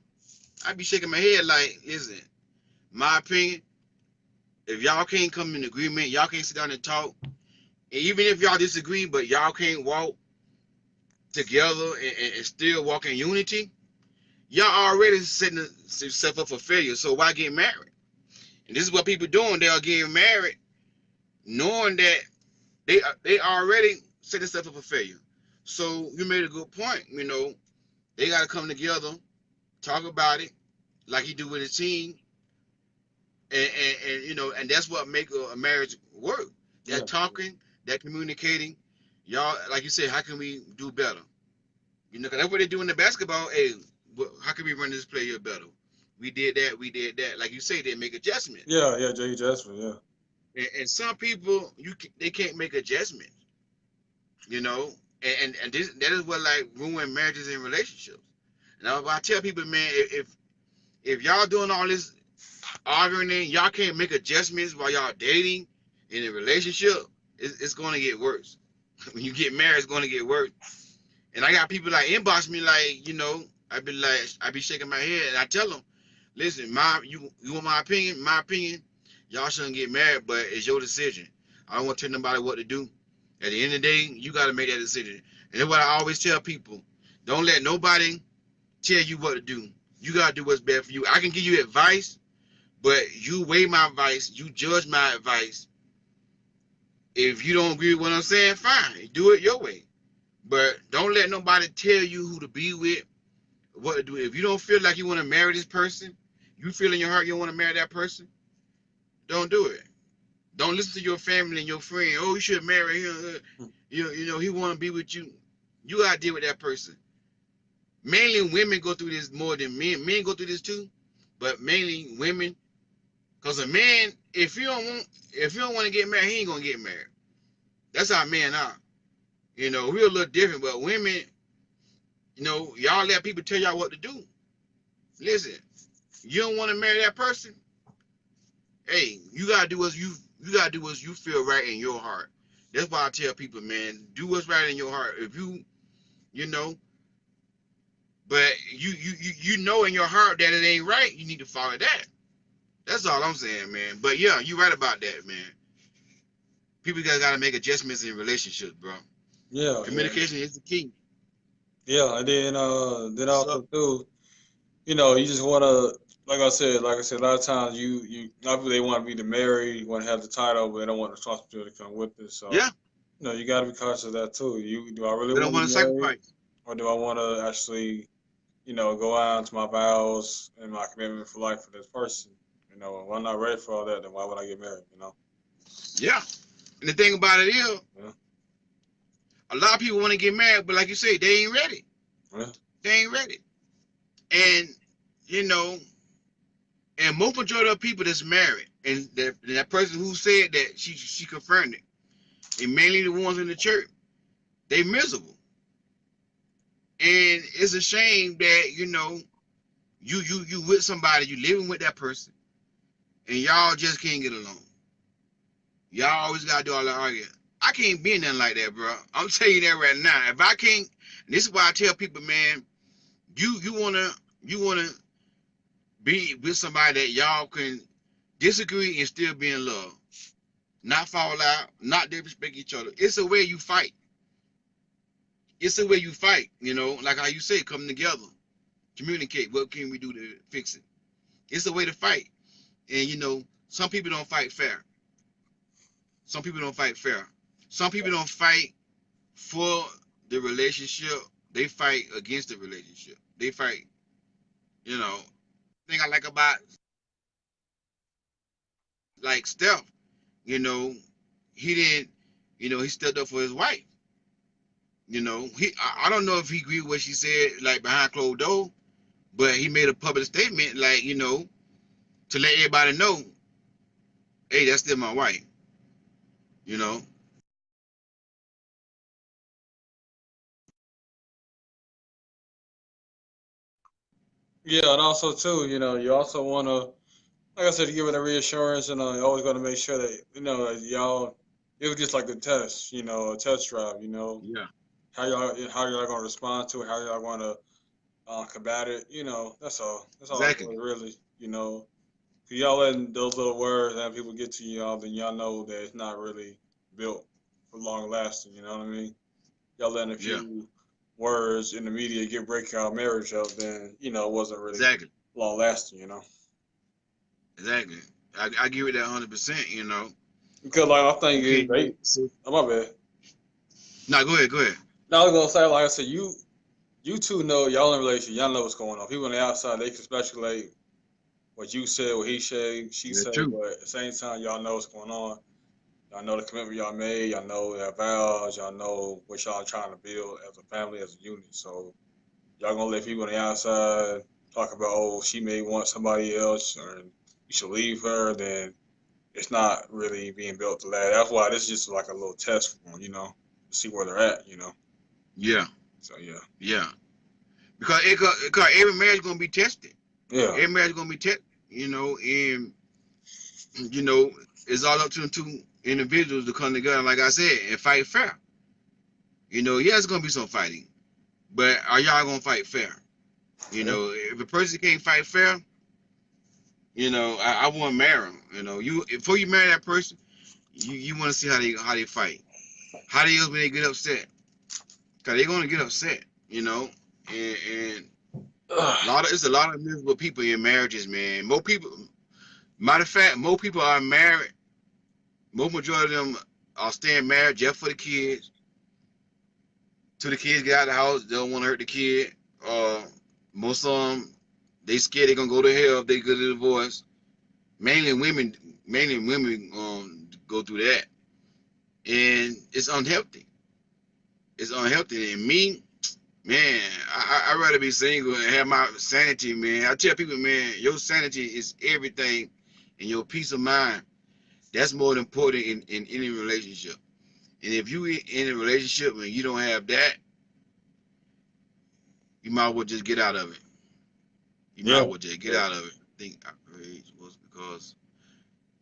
I be shaking my head like, listen, my opinion. If y'all can't come in agreement, y'all can't sit down and talk. And even if y'all disagree, but y'all can't walk together and still walk in unity, y'all already setting yourself up for failure. So why get married? And this is what people doing. They are getting married knowing that they already set themselves up for failure. So you made a good point. They got to come together, talk about it like you do with a team, and that's what make a marriage work. yeah, That talking, that communicating. Y'all, like you said, how can we do better? 'Cause that's what they do in the basketball. Hey, how can we run this play here better? We did that. We did that. Like you say, they make adjustments. yeah, yeah. Jay Jasper, yeah, And some people, they can't make adjustments. You know, and that is what like ruin marriages and relationships. And I tell people, man, if y'all doing all this arguing, y'all can't make adjustments while y'all dating in a relationship, it's going to get worse. When you get married, it's going to get worse. And I got people like inbox me like, I be shaking my head and I tell them, listen, you want my opinion? My opinion, y'all shouldn't get married, but it's your decision. I don't want to tell nobody what to do. At the end of the day, you got to make that decision. And that's what I always tell people. Don't let nobody tell you what to do. You got to do what's best for you. I can give you advice, but you weigh my advice. You judge my advice. If you don't agree with what I'm saying, fine. Do it your way. But don't let nobody tell you who to be with, what to do. If you don't feel like you want to marry this person, you feel in your heart you don't want to marry that person, don't do it. Don't listen to your family and your friend. Oh, you should marry him. He want to be with you. You gotta deal with that person. Mainly women go through this more than men. Men go through this too, but mainly women. Cause a man, if you don't want to get married, he ain't gonna get married. That's how men are. We're a little different, but women, y'all let people tell y'all what to do. Listen, you don't want to marry that person. Hey, you gotta do what you feel right in your heart. That's why I tell people, man, do what's right in your heart. If you know, but you know in your heart that it ain't right, you need to follow that. That's all I'm saying, man. But yeah, you're right about that, man. People gotta make adjustments in relationships, bro. yeah, yeah, Communication is the key. yeah. And then What's also up? too, you just wanna, like I said, a lot of times not that they want to be the married, want to have the title, but they don't want the responsibility to come with it. So, Yeah, you got to be conscious of that too. Do I really they don't want to want be to married, sacrifice. or do I want to actually, go out into my vows and my commitment for life for this person? If I'm not ready for all that, then why would I get married? Yeah, and the thing about it is, Yeah, a lot of people want to get married, but like you say, they ain't ready. yeah, They ain't ready. And you know, and most majority of people that's married, and that person who said that she confirmed it, and mainly the ones in the church, they miserable. And it's a shame that you with somebody, you living with that person, and y'all just can't get along. Y'all always gotta do all that arguing. I can't be in nothing like that, bro. I'm telling you that right now. If I can't, and this is why I tell people, man, you wanna be with somebody that y'all can disagree and still be in love, not fall out, not disrespect each other. It's a way you fight. It's a way you fight. Like how you say, come together, communicate. What can we do to fix it? It's a way to fight. And some people don't fight fair. Some people don't fight fair. Some people don't fight for the relationship. They fight against the relationship. They fight. You know, thing I like about like Steph, you know, he didn't, he stepped up for his wife. You know, I don't know if he agreed with what she said, like behind closed door, but he made a public statement, like, to let everybody know, hey, that's still my wife. You know, Yeah, and also too, you also want to, like I said, give it a reassurance, and you always got to make sure that that y'all, it was just like a test, a test drive, yeah, how y'all gonna respond to it, how y'all gonna combat it, that's all. That's all it exactly, was really, If y'all letting those little words and people get to y'all, then y'all know that it's not really built for long lasting. You know what I mean? Y'all letting a yeah, few words in the media get break our marriage up, then it wasn't really exactly, long lasting. exactly. I give it that 100%. Because like I You think can't they, say, oh my bad. no, go ahead, go ahead. Now I was gonna say, like I said, you two know y'all in a relationship, y'all know what's going on. People on the outside they can speculate what you said, what he said, she That's said, true. but at the same time, y'all know what's going on. Y'all know the commitment y'all made. Y'all know your vows. Y'all know what y'all trying to build as a family, as a unit. So y'all gonna let people on the outside talk about, oh, she may want somebody else, or you should leave her. Then it's not really being built to last. That's why this is just like a little test for them, to see where they're at. Yeah, So yeah, yeah. Because every marriage gonna be tested. yeah, Every marriage gonna be tested. And you know, it's all up to the two individuals to come together, like I said, and fight fair. Yeah, it's gonna be some fighting, but are y'all gonna fight fair? yeah, If a person can't fight fair, I wouldn't marry them. You before you marry that person, you want to see how they fight, how they is when they get upset, cause they're gonna get upset. And it's a lot of miserable people in marriages, man. More people, matter of fact, more people are married. Most majority of them are staying married just for the kids. Till the kids get out of the house, they don't want to hurt the kid. Most of them, they scared they're gonna go to hell if they get a divorce. Mainly women, mainly women go through that, and it's unhealthy. It's unhealthy. And me, man, I'd rather be single and have my sanity, man. I tell people, man, your sanity is everything, and your peace of mind. That's more important in any relationship. And if you in a relationship and you don't have that, you might as well just get out of it. You might yeah, as well just get out of it. I think outrage was because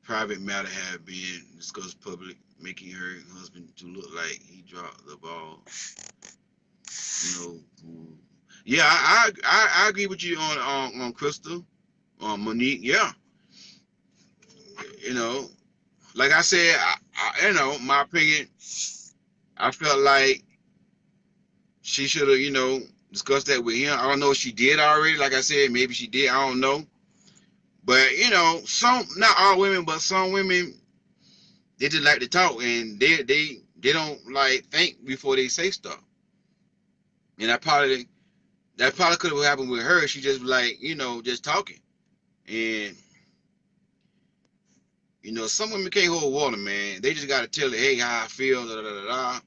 private matter had been discussed public, making her husband to look like he dropped the ball. You know, yeah, I agree with you on Crystal, on Monique. Yeah, you know, like I said, my opinion, I felt like she should have, discussed that with him. I don't know if she did already. Like I said, maybe she did. I don't know. But some, not all women, but some women, they just like to talk, and they don't like think before they say stuff. And that probably could have happened with her. She just like just talking. And some women can't hold water, man. They just gotta tell it, hey, how I feel, da da da da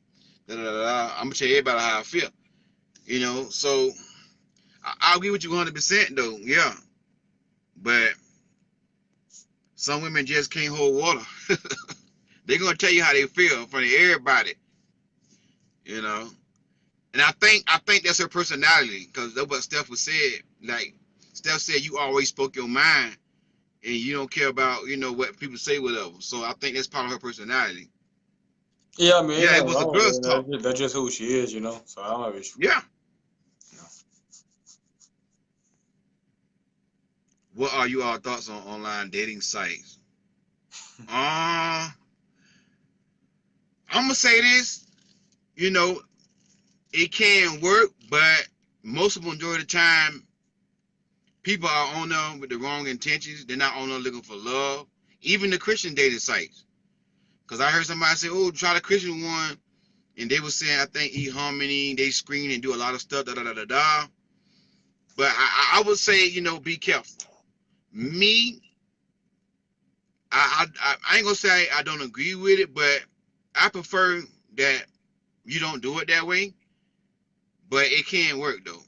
da da da. I'm gonna tell everybody how I feel. So I agree with you 100% though. Yeah, but some women just can't hold water. They're gonna tell you how they feel in front of everybody. You know. And I think that's her personality, because that's what Steph was said. Like Steph said, you always spoke your mind, and you don't care about what people say, whatever. So I think that's part of her personality. yeah. I mean, ain't Yeah, it nothing was a wrong with girl's it. talk. That's just who she is. So I don't have an issue with Yeah. it. What are you all thoughts on online dating sites? Uh, I'm gonna say this. You know, it can work, but most of the majority of the time, people are on them with the wrong intentions. They're not on them looking for love. Even the Christian dating sites. Because I heard somebody say, "Oh, try the Christian one," and they were saying, "I think eHarmony, they screen and do a lot of stuff, da da da da da." But I would say, be careful. Me, I ain't gonna say I don't agree with it, but I prefer that you don't do it that way. but it can work though.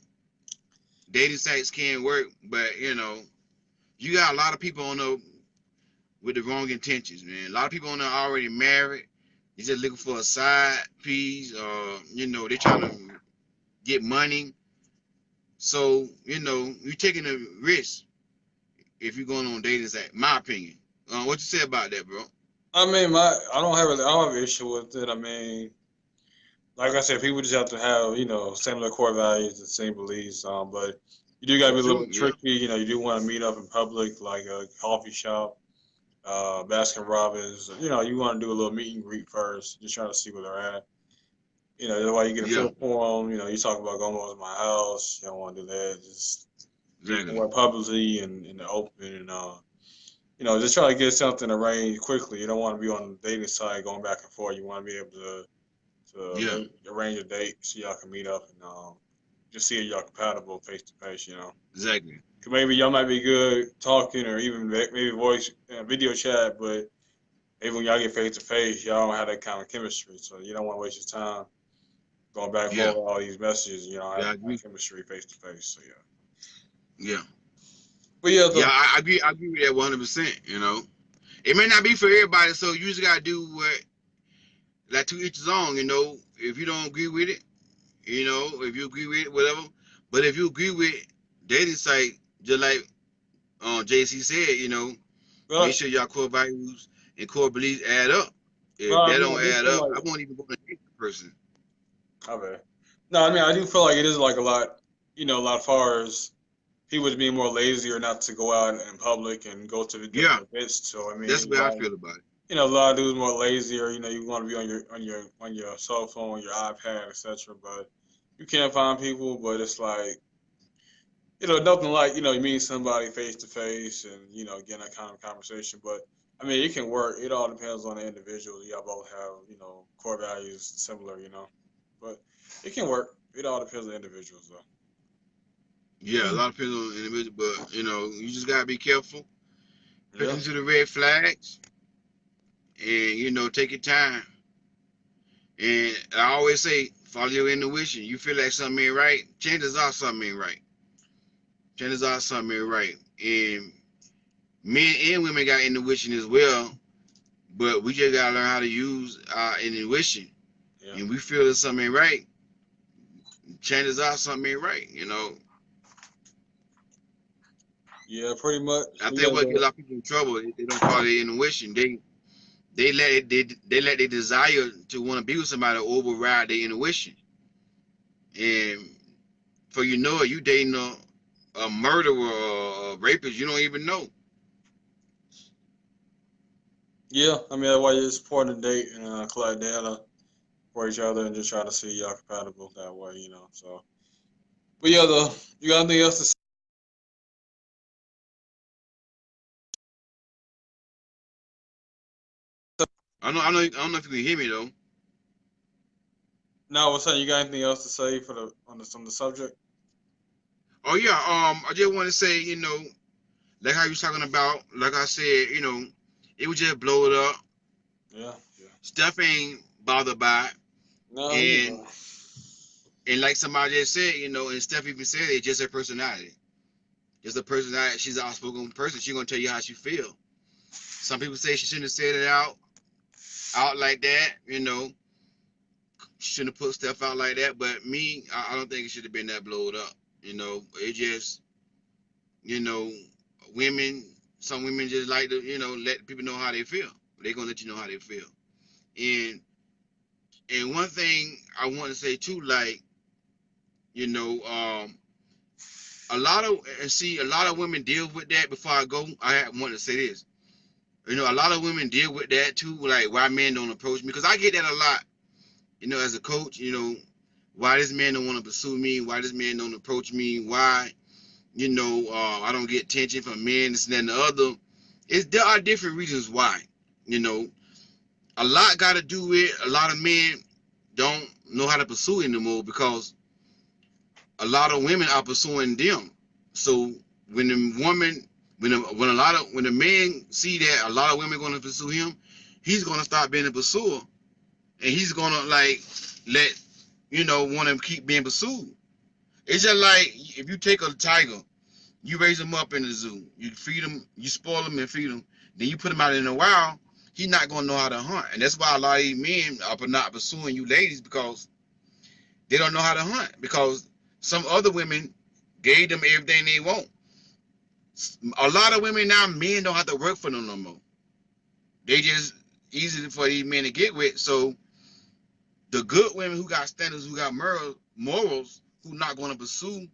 Dating sites can work, but you got a lot of people on there with the wrong intentions, man. A lot of people on there already married. They just looking for a side piece, they trying to get money. So, you're taking a risk if you're going on dating site. My opinion. What you say about that, bro? I mean, I don't have an issue with it. I mean, like I said, people just have to have similar core values and same beliefs. But you do got to be a little True, bit yeah, tricky. You do want to meet up in public, like a coffee shop, Baskin Robbins. You want to do a little meet and greet first, just trying to see where they're at. That's why you get a yeah, feel for them. You talk about going over to my house. You don't want to do that. Just meet exactly. more publicly and in the open, and just try to get something arranged quickly. You don't want to be on the dating site going back and forth. You want to be able to Yeah, arrange a date so y'all can meet up and just see if y'all compatible face to face. exactly. 'Cause maybe y'all might be good talking or even maybe voice video chat, but maybe when y'all get face to face, y'all don't have that kind of chemistry. So you don't want to waste your time going back and Yeah, forth with all these messages. You don't have yeah, I that kind agree. of chemistry face to face. So yeah, Yeah, but yeah, yeah, I agree. I agree with that 100%. It may not be for everybody, so you just gotta do what like to each his own. If you don't agree with it, if you agree with it, whatever. But if you agree with dating site, just like JC said, make but sure y'all core values and core beliefs add up. but If I that mean, don't I do add feel up, I like won't even go to date the person. okay. No, I mean I do feel like it is like a lot. A lot as far as people just being more lazy or not to go out in public and go to the Yeah, different events. So I that's mean, the way I feel about it. a lot of dudes more lazy, or you want to be on your cell phone, your iPad, etc. But you can't find people. But it's like nothing like you meet somebody face to face and getting that kind of conversation. But I mean, it can work. It all depends on the individual. Y'all both have core values similar, but it can work. It all depends on the individuals, Yeah, a though. lot of people on the individual, but you just gotta be careful. Pay Yeah. attention to the red flags, and take your time. And I always say, follow your intuition. You feel like something ain't right, chances are something ain't right. Chances are something ain't right. And men and women got intuition as well, but we just gotta learn how to use our intuition. Yeah. And we feel that something ain't right, chances are something ain't right. Yeah, pretty much. I We got think what gets a to lot of people in trouble is they don't follow their intuition. They let their desire to want to be with somebody override their intuition. And for you dating a murderer or a rapist you don't even know. Yeah, I mean that's why it's important to date and collect data for each other and just try to see y'all compatible that way. So, but yeah, though, you got anything else to say? I don't know if you can hear me though. No, what's saying? You got anything else to say for on the subject? Oh yeah, I just want to say, like how you was talking about, like I said, it would just blow it up. Yeah, yeah. Stuff ain't bothered by No, it. And like somebody just said, and Steph even said it's just her personality. Just a personality. She's an outspoken person. She's gonna tell you how she feel. Some people say she shouldn't have said it out like that. She shouldn't have put stuff out like that. But me, I don't think it should have been that blowed up. It just, you know, women. Some women just like to, let people know how they feel. They're gonna let you know how they feel. And one thing I want to say too, like, you know, um, a lot of women deal with that. Before I go, want to say this. A lot of women deal with that too, like why men don't approach me, because I get that a lot. As a coach, why this man don't want to pursue me, why this man don't approach me, why, I don't get attention from men, this and that and the other. There are different reasons why. You know, a lot got to do with a lot of men don't know how to pursue anymore because a lot of women are pursuing them. So when the woman, when the man see that a lot of women going to pursue him, he's going to start being a pursuer, and he's going to like let want to keep being pursued. It's just like if you take a tiger, you raise him up in the zoo, you feed him, you spoil him and feed him, then you put him out in the wild, he's not gonna know how to hunt, and that's why a lot of these men are not pursuing you ladies because they don't know how to hunt because some other women gave them everything they want. A lot of women now, men don't have to work for them no more. They just easy for these men to get with. So the good women who got standards, who got morals, who not going to pursue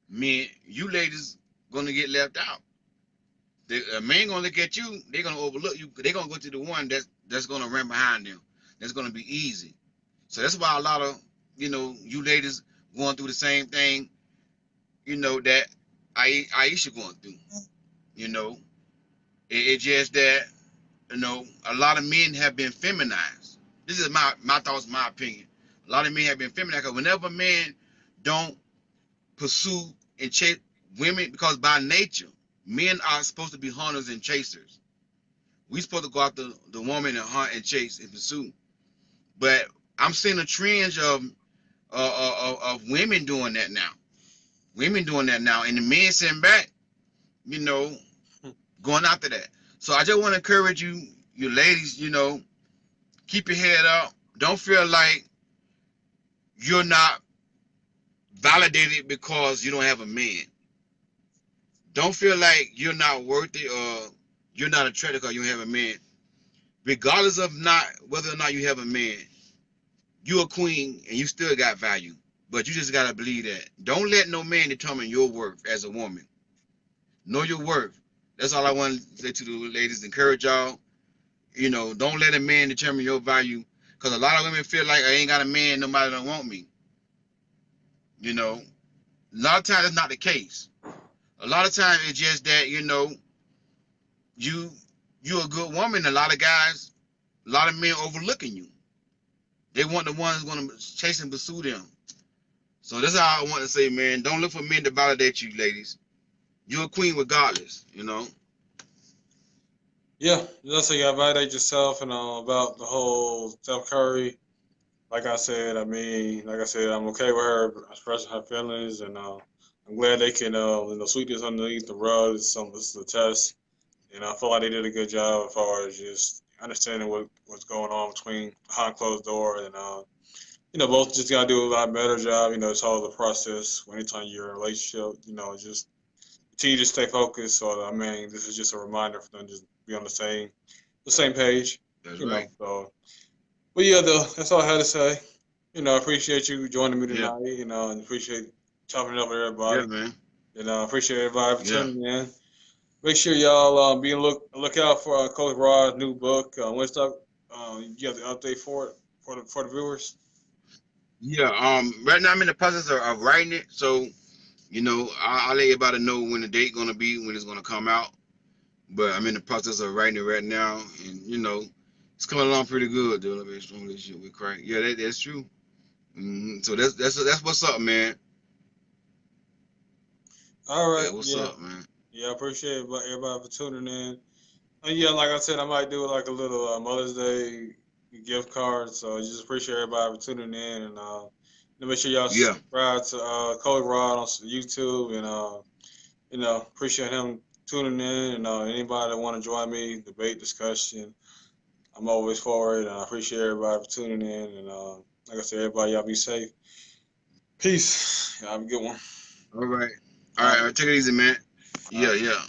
men, you ladies gonna get left out. A man gonna look at you, they're gonna overlook you. They're gonna go to the one that's gonna run behind them. That's gonna be easy. So that's why a lot of you ladies going through the same thing. That Ayesha going through. You know, it's just that a lot of men have been feminized. This is my thoughts, my opinion. A lot of men have been feminized because whenever men don't pursue and chase women, because by nature, men are supposed to be hunters and chasers. We supposed to go after the woman and hunt and chase and pursue. But I'm seeing a trend of women doing that now. Women doing that now, and the men sitting back, you know, going after that. So I just want to encourage you ladies, keep your head up. Don't feel like you're not validated because you don't have a man. Don't feel like you're not worthy or you're not attractive because you don't have a man. Regardless of not whether or not you have a man, you're a queen and you still got value. But you just gotta believe that. Don't let no man determine your worth as a woman. Know your worth. That's all I want to say to the ladies. Encourage y'all. Don't let a man determine your value. Because a lot of women feel like I ain't got a man, nobody don't want me. A lot of times that's not the case. A lot of times it's just that, you you're a good woman. A lot of guys, a lot of men overlooking you. They want the ones going to chase and pursue them. So that's how I want to say, man. Don't look for men to validate you, ladies. You're a queen regardless. Yeah, just so you gotta validate yourself and about the whole Steph Curry. Like I said, I'm okay with her expressing her feelings, and I'm glad they can, sweep this underneath the rug. It's a test, and I feel like they did a good job as far as just understanding what's going on between behind closed door, and both just gotta do a lot better job. It's all the process. Anytime you're in a relationship, just continue to stay focused. So this is just a reminder for them to just be on the same page. That's right. So, but yeah, that's all I had to say. I appreciate you joining me Yeah. tonight. And appreciate chopping it up with everybody. Yeah, man. Appreciate everybody for Yeah. tuning in. Make sure y'all be look out for Coach Rod's new book. What's up? You have the update for it for the viewers. Yeah. Right now I'm in the process of writing it, so I'll let everybody know when the date gonna be, when it's gonna come out. But I'm in the process of writing it right now, and it's coming along pretty good. Though, a strong relationship with Christ. Yeah, that's true. So that's what's up, man. All right. Yeah, what's Yeah. up, man? Yeah. I appreciate everybody for tuning in. And yeah, like I said, I might do like a little Mother's Day gift card. So just appreciate everybody for tuning in, and make sure y'all Yeah, subscribe to Code Rod on YouTube, and appreciate him tuning in, and anybody that want to join me, debate, discussion, I'm always for it, and I appreciate everybody for tuning in, and like I said, everybody, y'all be safe. Peace. Y'all have a good one. all right. All All right, right. all right, take it easy, man. All Yeah, right. yeah.